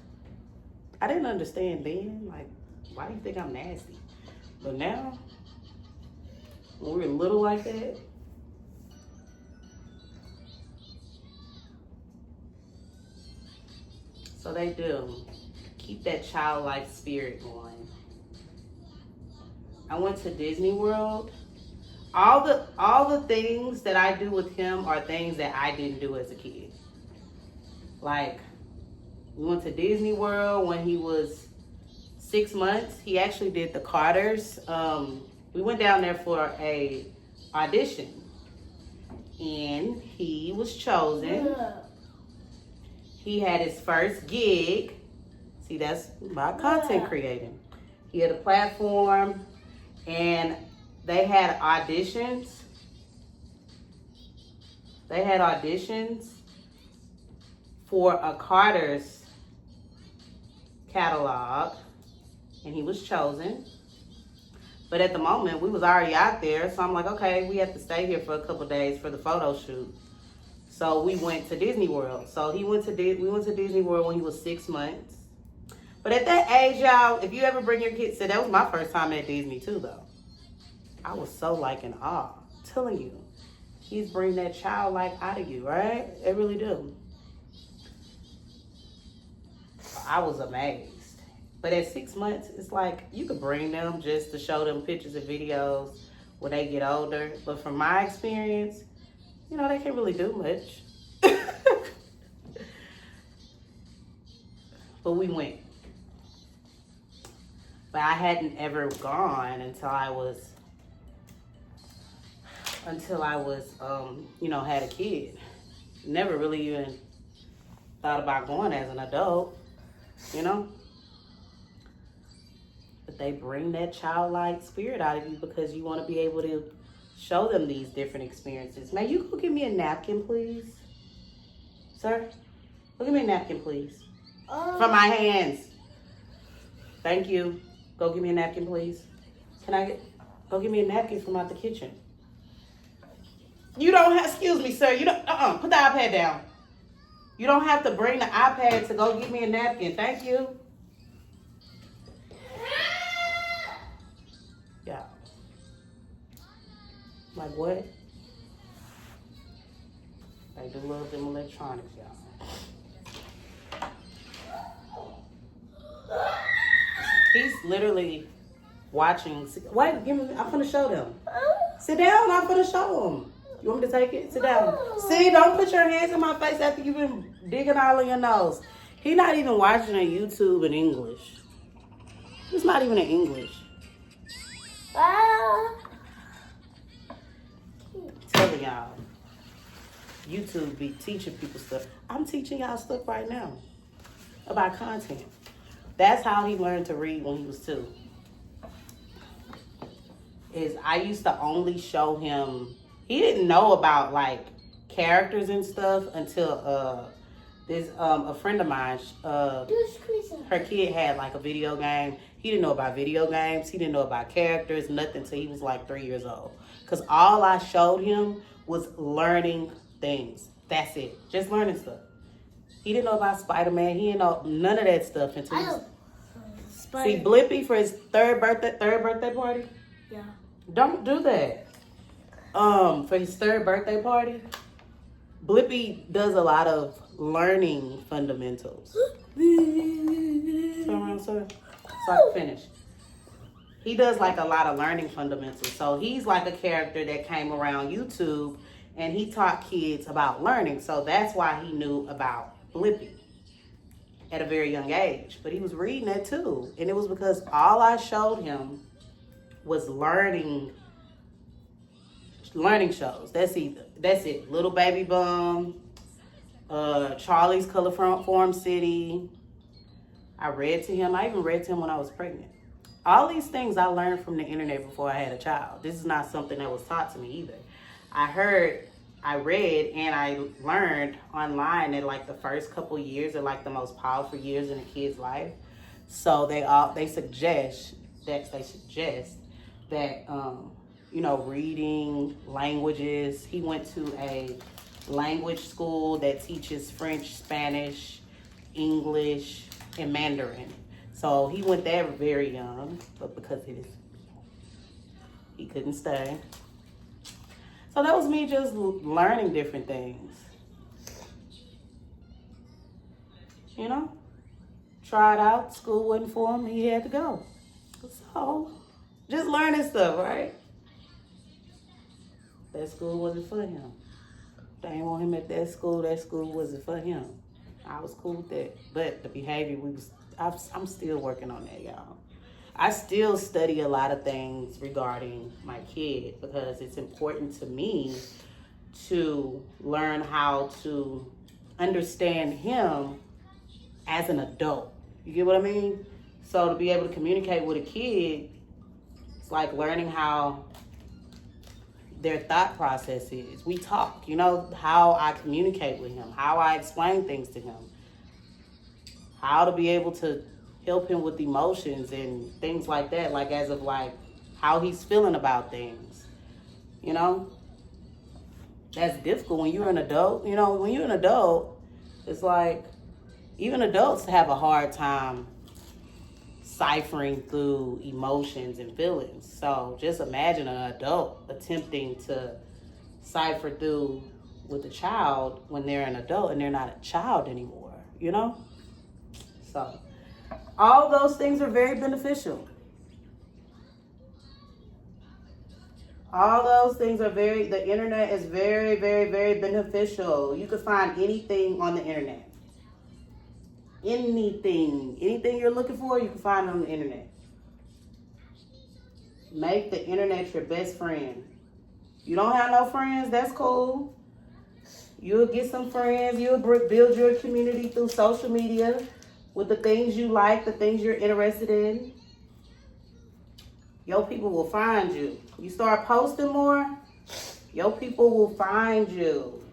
I didn't understand then, like, why do you think I'm nasty? But now, when we were little like that, so they do. Keep that childlike spirit going. I went to Disney World. All the things that I do with him are things that I didn't do as a kid. Like, we went to Disney World when he was 6 months. He actually did the Carters. We went down there for a audition, and he was chosen.
Yeah.
He had his first gig. See, that's my content creating. He had a platform, and they had auditions. They had auditions for a Carter's catalog, and he was chosen. But at the moment, we was already out there, so I'm like, okay, we have to stay here for a couple days for the photo shoot. So we went to Disney World. So we went to Disney World when he was 6 months. But at that age, y'all, if you ever bring your kids, so that was my first time at Disney too, though. I was so like in awe. I'm telling you, kids bring that childlike out of you, right? They really do. I was amazed. But at 6 months, it's like you could bring them just to show them pictures and videos when they get older. But from my experience, they can't really do much. But we went. But I hadn't ever gone until I was, had a kid. Never really even thought about going as an adult, But they bring that childlike spirit out of you because you want to be able to show them these different experiences. May you go get me a napkin, please? Sir, go get me a napkin, please. From my hands. Thank you. Go get me a napkin, please. Go get me a napkin from out the kitchen. You don't have, excuse me, sir. You don't, put the iPad down. You don't have to bring the iPad to go get me a napkin. Thank you. Yeah. Like what? I do love them electronics, y'all. He's literally watching. Wait, give me. I'm gonna show them. Sit down. I'm gonna show them. You want me to take it? Sit down. See, don't put your hands in my face after you've been digging all in your nose. He's not even watching a YouTube in English. It's not even in English. Telling y'all, YouTube be teaching people stuff. I'm teaching y'all stuff right now about content. That's how he learned to read when he was 2. I used to only show him. He didn't know about like characters and stuff until a friend of mine. Her kid had like a video game. He didn't know about video games. He didn't know about characters, nothing till he was like 3 years old. Cause all I showed him was learning things. That's it. Just learning stuff. He didn't know about Spider-Man. He didn't know none of that stuff until he was... See, Blippi for his third birthday party?
Yeah.
Don't do that. For his third birthday party, Blippi does a lot of learning fundamentals. Turn around, sir. So I can finish. He does like a lot of learning fundamentals. So he's like a character that came around YouTube and he taught kids about learning. So that's why he knew about Blippi at a very young age. But he was reading that too. And it was because all I showed him was learning shows. That's it. Little Baby Bum, Charlie's Colorform City. I read to him. I even read to him when I was pregnant. All these things I learned from the internet before I had a child. This is not something that was taught to me either. I read, and I learned online that like the first couple years are like the most powerful years in a kid's life. So they suggest that reading languages. He went to a language school that teaches French, Spanish, English, and Mandarin. So he went there very young, but because he couldn't stay. So that was me just learning different things. You know? Tried out, school wasn't for him, he had to go. So, just learning stuff, right? That school wasn't for him. They didn't want him at that school wasn't for him. I was cool with that. But the behavior, I'm still working on that, y'all. I still study a lot of things regarding my kid because it's important to me to learn how to understand him as an adult. You get what I mean? So to be able to communicate with a kid, it's like learning how their thought process is. We talk, how I communicate with him, how I explain things to him, how to be able to help him with emotions and things like that, like as of like how he's feeling about things, That's difficult when you're an adult. When you're an adult, it's like even adults have a hard time ciphering through emotions and feelings. So just imagine an adult attempting to cipher through with a child when they're an adult and they're not a child anymore, So all those things are very beneficial. The internet is very, very, very beneficial. You can find anything on the internet. Anything you're looking for, you can find it on the internet. Make the internet your best friend. You don't have no friends, that's cool. You'll get some friends. You'll build your community through social media with the things you like, the things you're interested in. Your people will find you. You start posting more, Your people will find you.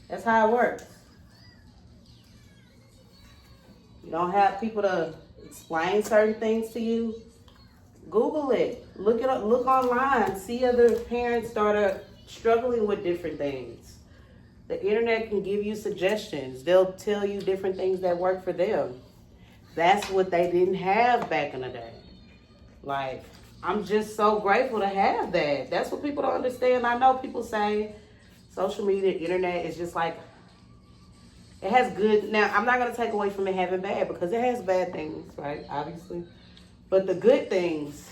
That's how it works. You don't have people to explain certain things to you. Google it. Look it up. Look online. See other parents that are struggling with different things. The internet can give you suggestions. They'll tell you different things that work for them. That's what they didn't have back in the day. Like, I'm just so grateful to have that. That's what people don't understand. I know people say social media, internet is just like, it has good. Now, I'm not going to take away from it having bad, because it has bad things, right? Obviously. But the good things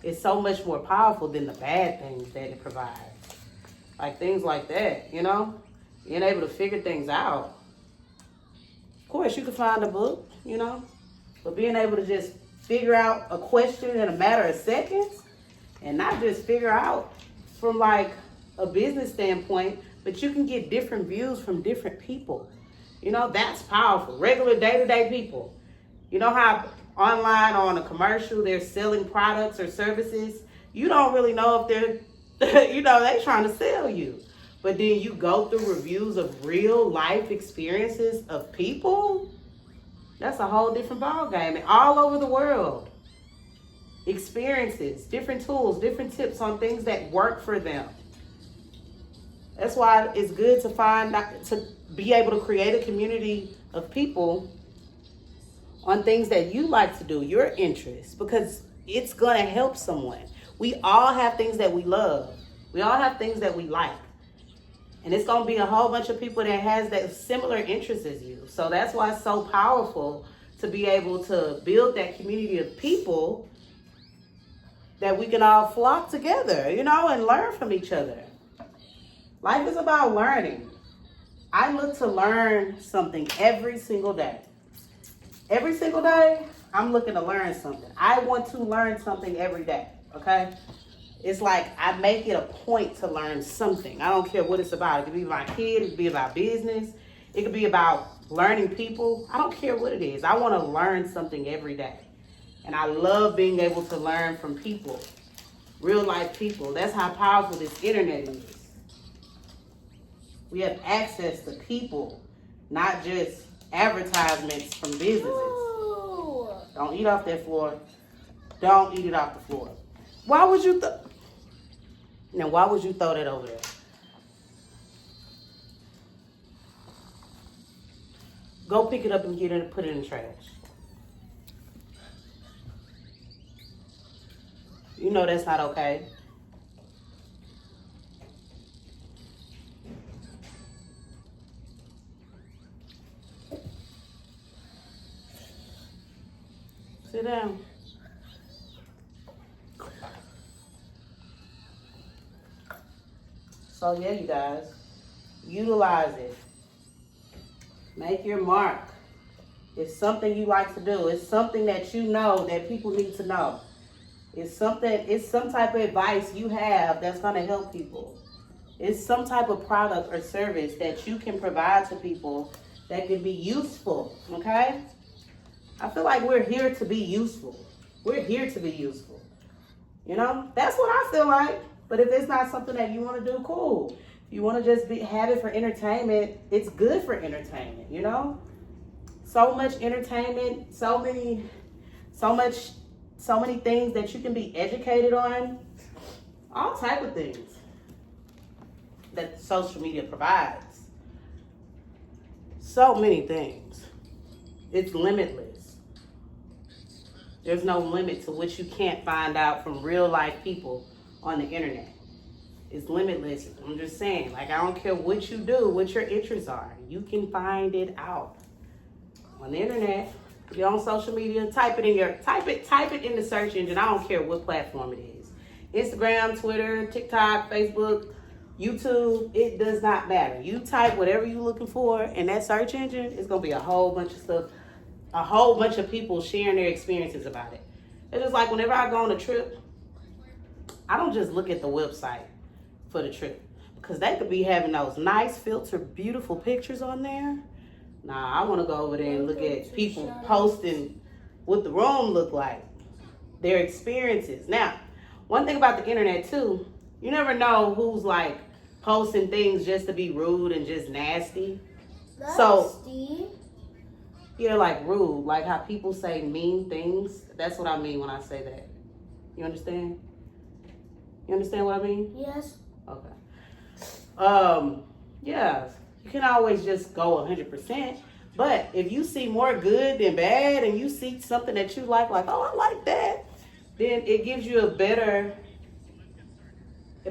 is so much more powerful than the bad things that it provides. Like things like that, you know? Being able to figure things out. Of course, you can find a book, you know? But being able to just figure out a question in a matter of seconds, and not just figure out from like a business standpoint, but you can get different views from different people. You know, that's powerful. Regular day-to-day people. You know how online or on a commercial they're selling products or services? You don't really know if they're, you know, they're trying to sell you. But then you go through reviews of real life experiences of people. That's a whole different ballgame. And all over the world. Experiences, different tools, different tips on things that work for them. That's why it's good to be able to create a community of people on things that you like to do, your interests, because it's going to help someone. We all have things that we love. We all have things that we like. And it's going to be a whole bunch of people that has that similar interests as you. So that's why it's so powerful to be able to build that community of people that we can all flock together, you know, and learn from each other. Life is about learning. I look to learn something every single day. Every single day, I'm looking to learn something. I want to learn something every day, okay? It's like I make it a point to learn something. I don't care what it's about. It could be about my kid. It could be about business. It could be about learning people. I don't care what it is. I want to learn something every day. And I love being able to learn from people, real life people. That's how powerful this internet is. We have access to people, not just advertisements from businesses.
Ooh.
Don't eat off that floor. Don't eat it off the floor. Why would you now, why would you throw that over there? Go pick it up and get it and put it in the trash. You know that's not okay. Sit down. So yeah, you guys, utilize it. Make your mark. It's something you like to do. It's something that you know that people need to know. It's some type of advice you have that's going to help people. It's some type of product or service that you can provide to people that can be useful, okay? I feel like we're here to be useful. We're here to be useful. You know, that's what I feel like. But if it's not something that you want to do, cool. If you want to just have it for entertainment, it's good for entertainment, you know? So much entertainment, so many things that you can be educated on. All type of things that social media provides. So many things. It's limitless. There's no limit to what you can't find out from real life people on the internet. It's limitless. I'm just saying, like, I don't care what you do, what your interests are. You can find it out on the internet. If you're on social media, type it in the search engine. I don't care what platform it is. Instagram, Twitter, TikTok, Facebook, YouTube, it does not matter. You type whatever you're looking for in that search engine, it's gonna be a whole bunch of stuff, a whole bunch of people sharing their experiences about it. It's just like whenever I go on a trip, I don't just look at the website for the trip, because they could be having those nice filtered, beautiful pictures on there. Nah, I want to go over there and look at people posting what the room look like, their experiences. Now, one thing about the internet too, you never know who's like posting things just to be rude and just nasty.
Nasty.
Yeah, like rude, like how people say mean things. That's what I mean when I say that. You understand? You understand what I mean?
Yes.
Okay. Yeah, you can always just go 100%. But if you see more good than bad and you see something that you like, oh, I like that, then it gives you it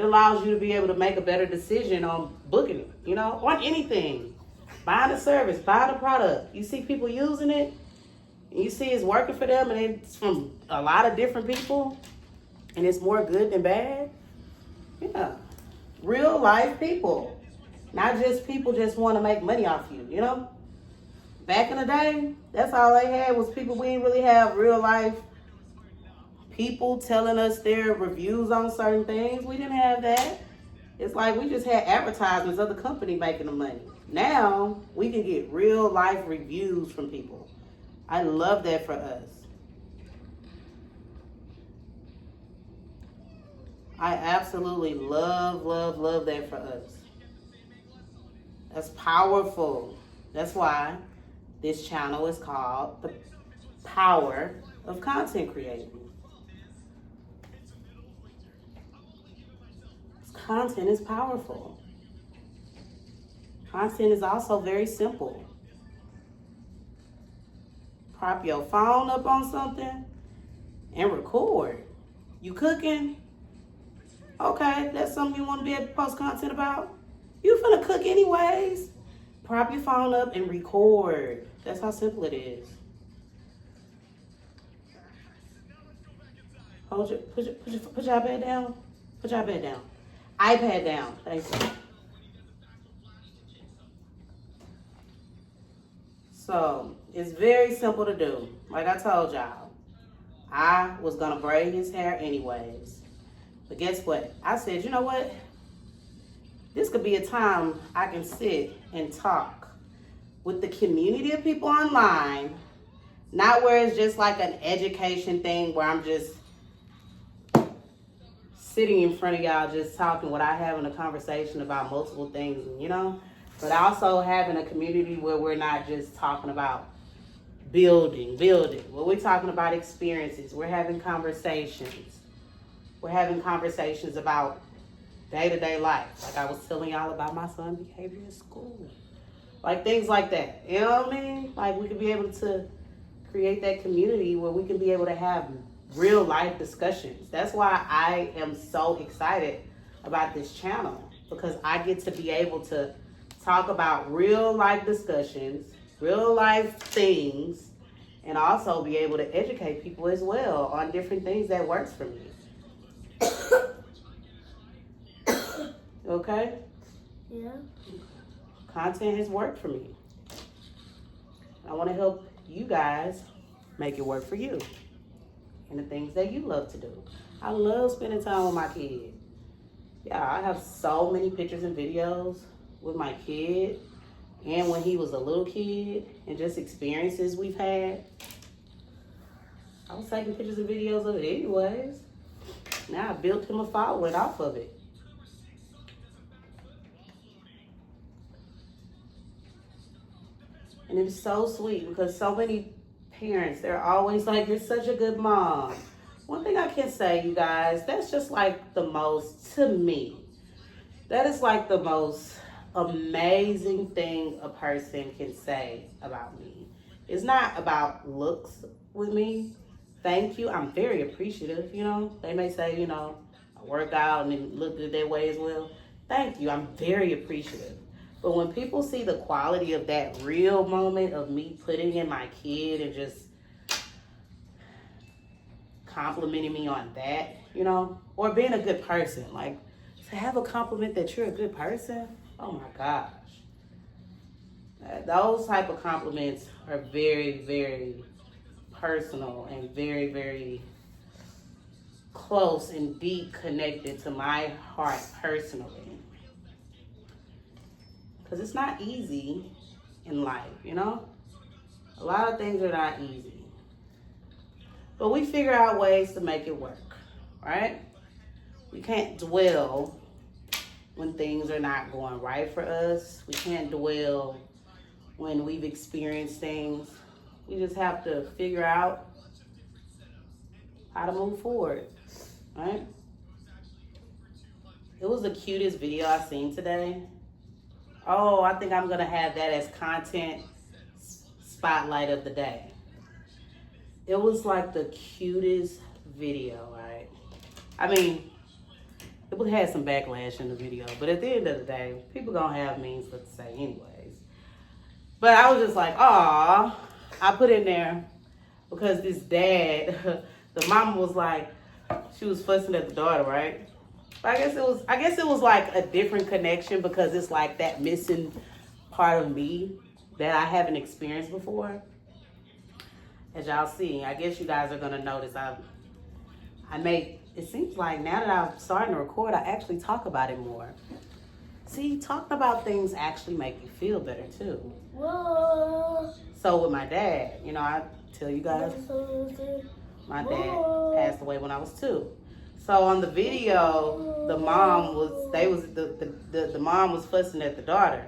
allows you to be able to make a better decision on booking it, on anything. Buying a service, buying a product. You see people using it, and you see it's working for them, and it's from a lot of different people, and it's more good than bad. Yeah. Real life people. Not just people just want to make money off you, Back in the day, that's all they had was people. We didn't really have real life people telling us their reviews on certain things. We didn't have that. It's like we just had advertisements of the company making the money. Now, we can get real life reviews from people. I love that for us. I absolutely love that for us. That's powerful. That's why this channel is called The Power of Content Creating. Content is powerful. Content is also very simple. Prop your phone up on something and record. You cooking? Okay, that's something you want to be able to post content about? You finna cook anyways. Prop your phone up and record. That's how simple it is. Put your iPad down. Put your iPad down. iPad down. Thank you. So, it's very simple to do. Like I told y'all, I was going to braid his hair anyways. But guess what? I said, you know what? This could be a time I can sit and talk with the community of people online. Not where it's just like an education thing where I'm just sitting in front of y'all just talking without having a conversation about multiple things, but also having a community where we're not just talking about building, where we're talking about experiences. We're having conversations. We're having conversations about day-to-day life. Like I was telling y'all about my son's behavior in school. Like things like that. You know what I mean? Like we could be able to create that community where we can be able to have real life discussions. That's why I am so excited about this channel, because I get to be able to talk about real life discussions, real life things, and also be able to educate people as well on different things that works for me. Okay?
Yeah.
Content has worked for me. I want to help you guys make it work for you and the things that you love to do. I love spending time with my kid. Yeah, I have so many pictures and videos with my kid and when he was a little kid and just experiences we've had. I was taking pictures and videos of it anyways. Now I built him a following off of it. And it's so sweet because so many parents, they're always like, you're such a good mom. One thing I can say, you guys, that's just like the most, to me, that is like the most amazing thing a person can say about me. It's not about looks with me. Thank you. I'm very appreciative, They may say, I work out and it look good that way as well. Thank you. I'm very appreciative. But when people see the quality of that real moment of me putting in my kid and just complimenting me on that, or being a good person, like to have a compliment that you're a good person, oh my gosh. Those type of compliments are very, very personal and very, very close and deep connected to my heart personally. Because it's not easy in life, A lot of things are not easy. But we figure out ways to make it work, right? we can't dwell when things are not going right for us. We can't dwell when we've experienced things. We just have to figure out how to move forward, right? It was the cutest video I seen today. Oh, I think I'm gonna have that as content spotlight of the day. It was like the cutest video, right? I mean, it had some backlash in the video, but at the end of the day, people gonna have means to say anyways. But I was just like, aw, I put in there because this dad, the mama was like, she was fussing at the daughter, right? But I guess it was like a different connection because it's like that missing part of me that I haven't experienced before. As y'all see, I guess you guys are gonna notice it seems like now that I'm starting to record, I actually talk about it more. See, talking about things actually make you feel better too.
Whoa.
So with my dad, you know, I tell you guys, my dad passed away when I was 2. So on the video, the mom was fussing at the daughter,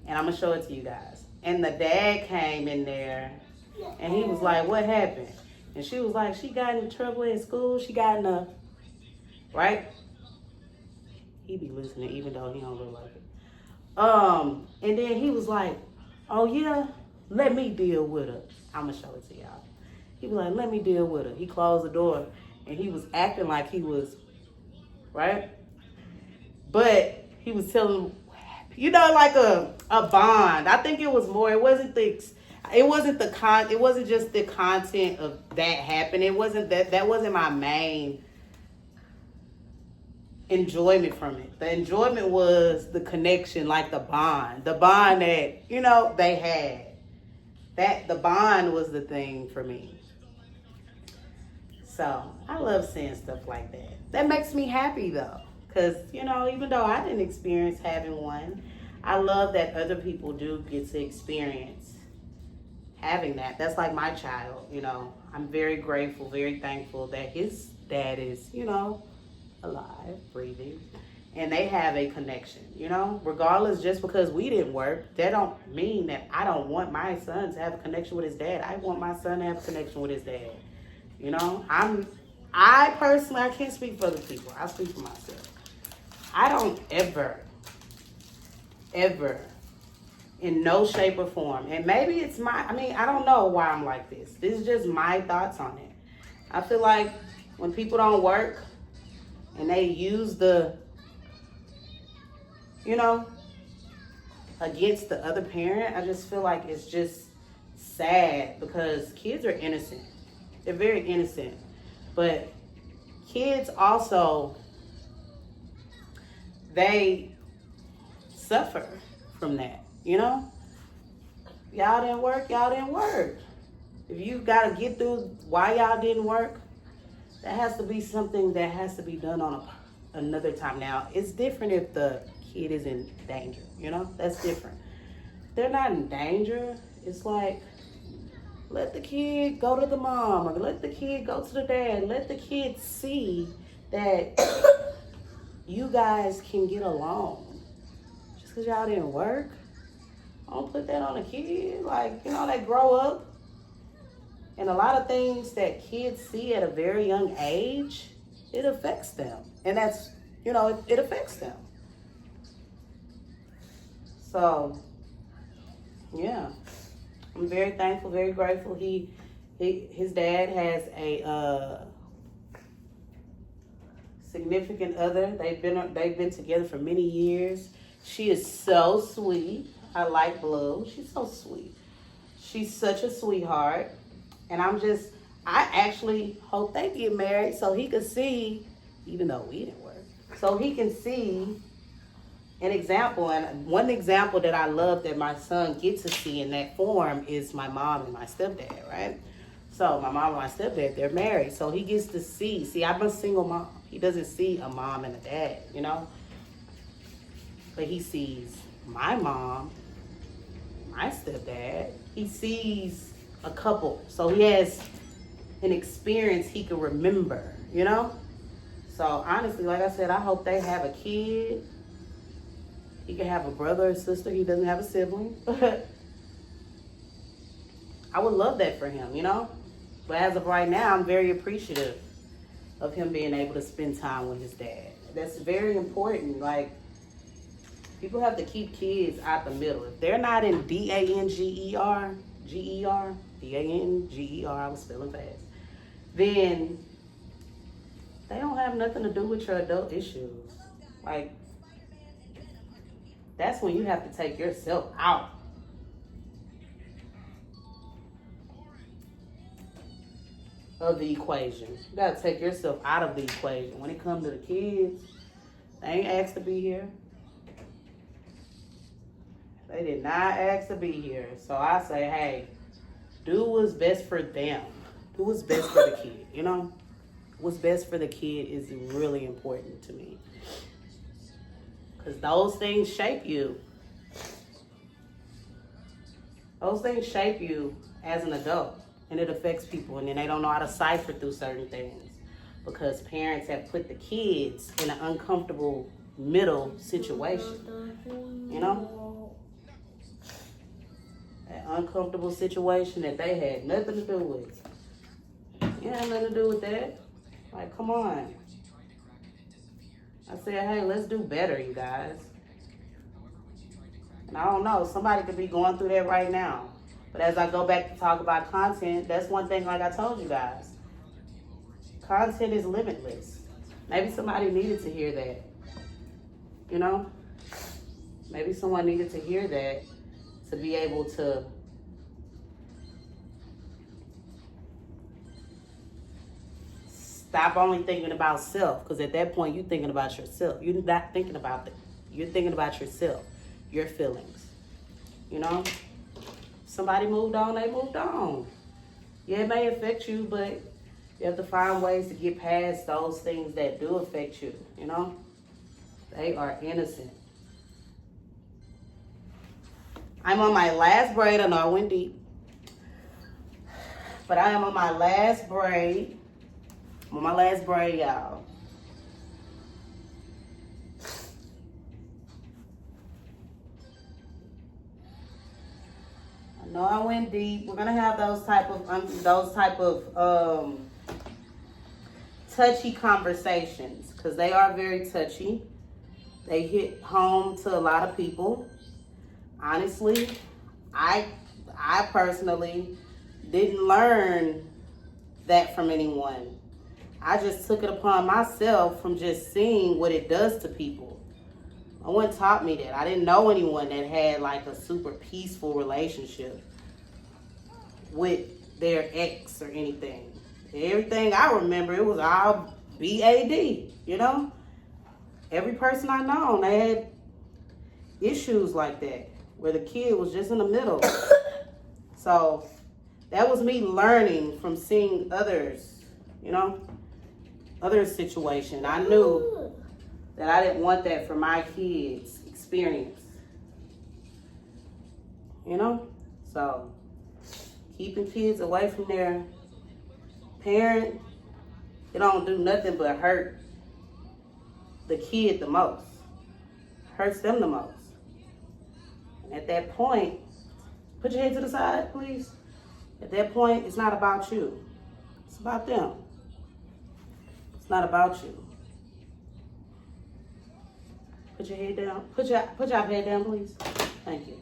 and I'm gonna show it to you guys. And the dad came in there, and he was like, "What happened?" And she was like, "She got in trouble at school. She got in a," right? He be listening even though he don't look like it. And then he was like, "Oh yeah, let me deal with her." I'm gonna show it to y'all. He was like, "Let me deal with her." He closed the door and he was acting like he was, right? But he was telling, you know, like a bond. I think it was more. It wasn't just the content of that happening. It wasn't that wasn't my main enjoyment from it. The enjoyment was the connection, like the bond that, you know, they had. That the bond was the thing for me. So I love seeing stuff like that. That makes me happy though, because, you know, even though I didn't experience having one, I love that other people do get to experience having that. That's like my child, you know. I'm very grateful, very thankful that his dad is, you know, alive, breathing, and they have a connection, you know. Regardless, just because we didn't work, that don't mean that I don't want my son to have a connection with his dad. I want my son to have a connection with his dad. You know, I personally, I can't speak for other people. I speak for myself. I don't ever, in no shape or form, and maybe it's I don't know why I'm like this. This is just my thoughts on it. I feel like when people don't work and they use the, you know, against the other parent, I just feel like it's just sad because kids are innocent. They're very innocent. But kids also, they suffer from that, you know? Y'all didn't work. If you got to get through why y'all didn't work, that has to be something that has to be done on another time. Now, it's different if the kid is in danger, you know? That's different. If they're not in danger, it's like, let the kid go to the mom or let the kid go to the dad. Let the kid see that you guys can get along. Just because y'all didn't work, don't put that on a kid. Like, you know, they grow up. And a lot of things that kids see at a very young age, it affects them. And that's, you know, it affects them. So, yeah. I'm very thankful, very grateful. His dad has a significant other. They've been together for many years. She is so sweet. I like Blue. She's so sweet. She's such a sweetheart. And I actually hope they get married so he could see, even though we didn't work, so he can see an example. And one example that I love that my son gets to see in that form is my mom and my stepdad, right? So my mom and my stepdad, they're married. So he gets to see, I'm a single mom. He doesn't see a mom and a dad, you know? But he sees my mom, my stepdad. He sees a couple. So he has an experience he can remember, you know? So honestly, like I said, I hope they have a kid. He can have a brother or sister. He doesn't have a sibling. I would love that for him, you know? But as of right now, I'm very appreciative of him being able to spend time with his dad. That's very important. Like, people have to keep kids out the middle. If they're not in Danger, Danger, I was spelling fast, then they don't have nothing to do with your adult issues. Like, that's when you have to take yourself out. Of the equation. You gotta take yourself out of the equation. When it comes to the kids, they ain't asked to be here. They did not ask to be here. So I say, hey, do what's best for them. Do what's best for the kid, you know? What's best for the kid is really important to me. Because those things shape you. Those things shape you as an adult. And it affects people. And then they don't know how to cipher through certain things. Because parents have put the kids in an uncomfortable middle situation. You know? An uncomfortable situation that they had nothing to do with. You had nothing to do with that. Like, come on. I said, hey, let's do better, you guys. And I don't know, somebody could be going through that right now. But as I go back to talk about content, that's one thing like I told you guys. Content is limitless. Maybe somebody needed to hear that. You know? Maybe someone needed to hear that to be able to stop only thinking about self, because at that point you're thinking about yourself. You're not thinking about it. You're thinking about yourself, your feelings. You know? Somebody moved on, they moved on. Yeah, it may affect you, but you have to find ways to get past those things that do affect you, you know? They are innocent. I'm on my last braid. I know I went deep. But I am on my last braid. I'm on my last braid, y'all. I know I went deep. We're gonna have those type of touchy conversations, because they are very touchy. They hit home to a lot of people. Honestly, I personally didn't learn that from anyone. I just took it upon myself from just seeing what it does to people. No one taught me that. I didn't know anyone that had like a super peaceful relationship with their ex or anything. Everything I remember, it was all BAD, you know? Every person I know, they had issues like that, where the kid was just in the middle. So that was me learning from seeing others, you know, other situation. I knew that I didn't want that for my kids' experience, you know? So keeping kids away from their parent, it don't do nothing but hurt the kid the most. Hurts them the most. And at that point, put your head to the side, please. At that point, it's not about you. It's about them. It's not about you. Put your head down. Put your head down, please. Thank you.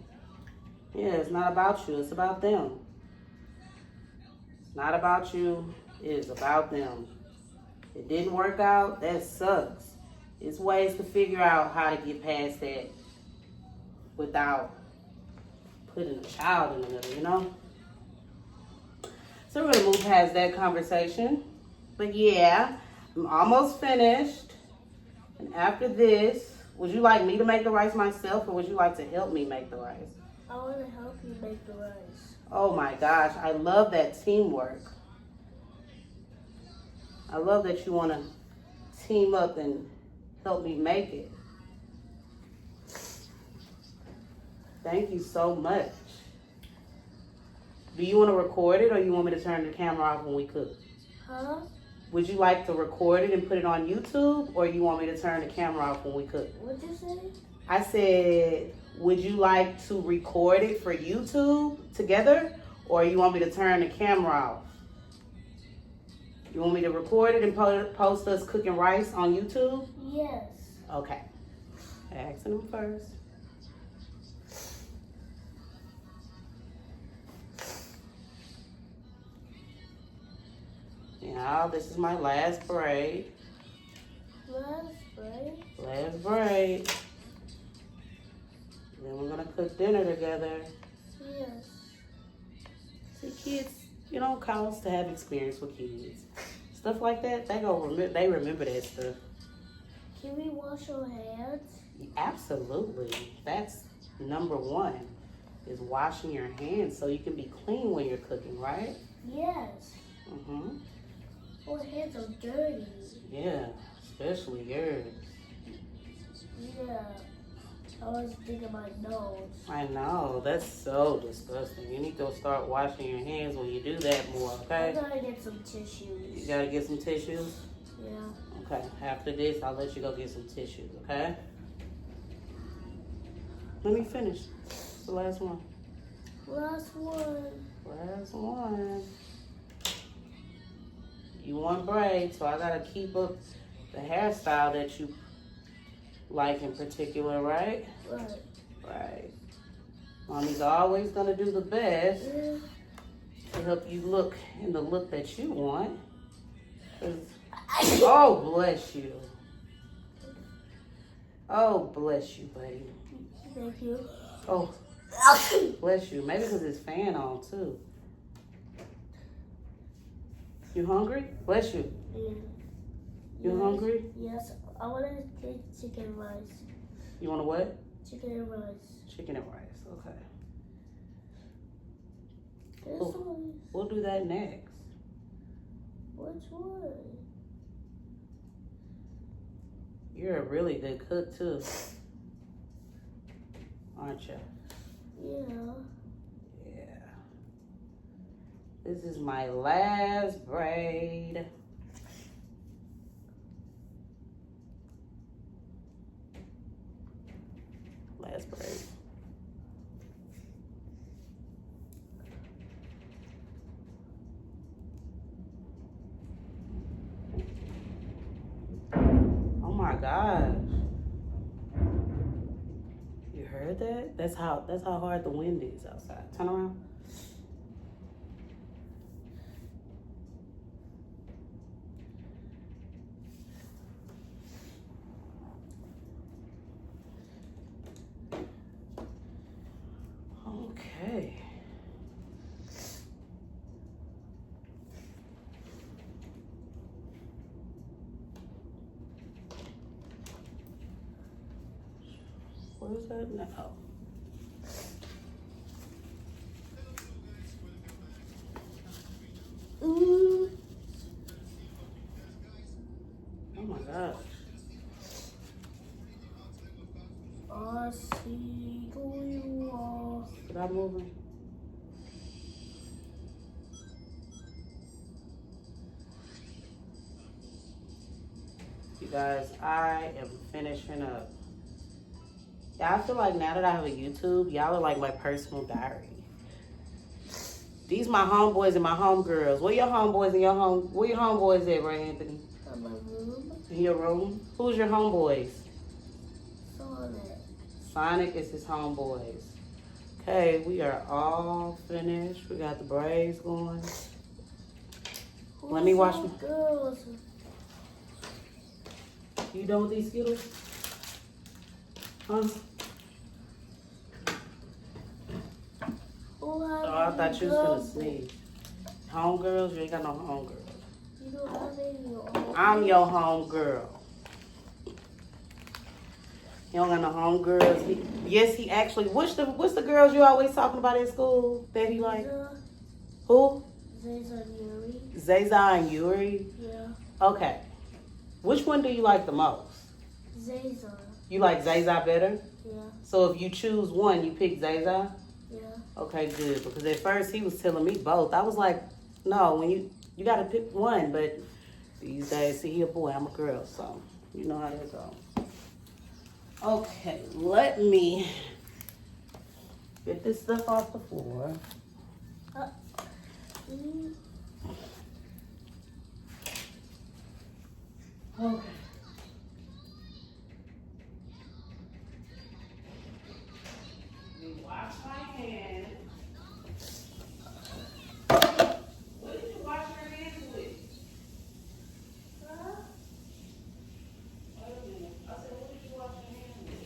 Yeah, it's not about you. It's about them. It's not about you. It is about them. It didn't work out. That sucks. It's ways to figure out how to get past that without putting a child in the middle, you know? So we're going to move past that conversation. But yeah, I'm almost finished. And after this, would you like me to make the rice myself, or would you like to help me make the rice?
I want to help you make the rice. Oh
my gosh, I love that teamwork. I love that you want to team up and help me make it. Thank you so much. Do you want to record it, or you want me to turn the camera off when we cook?
Huh?
Would you like to record it and put it on YouTube, or you want me to turn the camera off when we cook?
What'd you say?
I said, would you like to record it for YouTube together, or you want me to turn the camera off? You want me to record it and post us cooking rice on YouTube?
Yes.
Okay. Asking them first. Now, this is my last braid.
Last braid.
Last braid. Then we're gonna cook dinner together.
Yes.
See, kids, you don't cost to have experience with kids. Stuff like that, they remember that stuff.
Can we wash our hands?
Absolutely. That's number one, is washing your hands so you can be clean when you're cooking, right?
Yes.
Mm-hmm.
Our hands are dirty.
Yeah, especially yours.
Yeah. I was thinking my nose.
I know, that's so disgusting. You need to start washing your hands when you do that more,
I
okay?
gotta get some tissues.
You gotta get some tissues?
Yeah.
Okay, after this, I'll let you go get some tissues, okay? Let me finish. The last one.
Last one.
Last one. You want braids, so I gotta keep up the hairstyle that you like in particular, right?
Right.
Right. Mommy's always gonna do the best
Yeah.
to help you look in the look that you want. 'Cause- oh, bless you. Oh, bless you, buddy.
Thank you.
Oh, bless you. Maybe because it's fan on, too. You hungry? Bless you.
Yeah.
You
Yes.
hungry?
Yes. I want to take chicken rice.
You want to what?
Chicken and rice.
Chicken and rice. Okay.
This
Cool.
one.
We'll do that next.
Which one?
You're a really good cook, too. Aren't you?
Yeah.
Yeah. This is my last braid. Last braid. Oh my gosh. You heard that? That's how hard the wind is outside. Turn around. Okay. What is that now?
Ooh.
Oh my gosh.
I see who you are.
Did I move it? You guys, I am finishing up. Yeah, I feel like now that I have a YouTube, y'all are like my personal diary. These my homeboys and my homegirls. Where your homeboys and where your homeboys at, Ray Anthony?
In my room.
In your room? Who's your homeboys?
Sonic.
Sonic is his homeboys. Okay, we are all finished. We got the braids going. Let me wash them.
Girls.
You done with these Skittles? Huh?
Who have
Oh, I thought you was gonna
girls?
sneeze. Homegirls? You ain't got no homegirls.
You don't have any of your own.
I'm your homegirl. You don't got no homegirls. Yes, he actually. What's the girls you always talking about at school that he like? Who?
Zaza and Yuri.
Zaza and Yuri.
Yeah.
Okay. Which one do you like the most?
Zaza.
You like Zaza better?
Yeah.
So if you choose one, you pick Zaza?
Yeah.
Okay, good. Because at first he was telling me both. I was like, no, when you got to pick one. But These days, see, he a boy, I'm a girl, so you know how that goes. Okay, let me get this stuff off the floor. Okay. Wash my hands. What did you wash your hands with? Huh? Wait a minute. I said, what did you wash your hands with?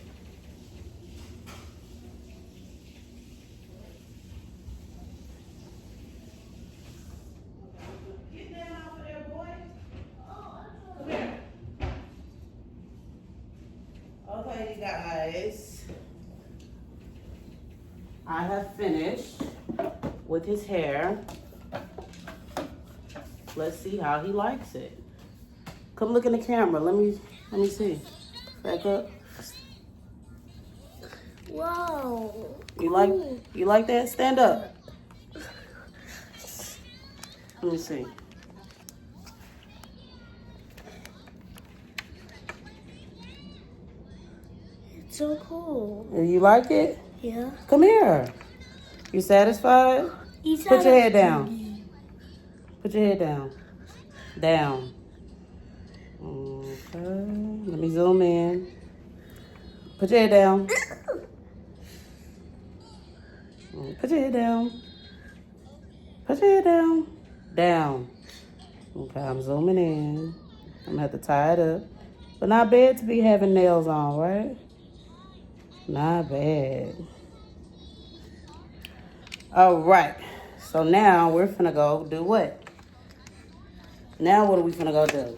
Get that off of there, boy. Come here. Okay, you guys. I have finished with his hair. Let's see how he likes it. Come look in the camera. Let me see. Back up.
Whoa.
You like that? Stand up. Let me see.
It's so cool.
You like it?
Yeah.
Come here. You satisfied? Put your head down. Put your head down. Down. Okay. Let me zoom in. Put your head down. Put your head down. Put your head down. Down. Okay, I'm zooming in. I'm gonna have to tie it up. But not bad to be having nails on, right? Not bad. All right. So now we're finna go do what? Now what are we finna go do?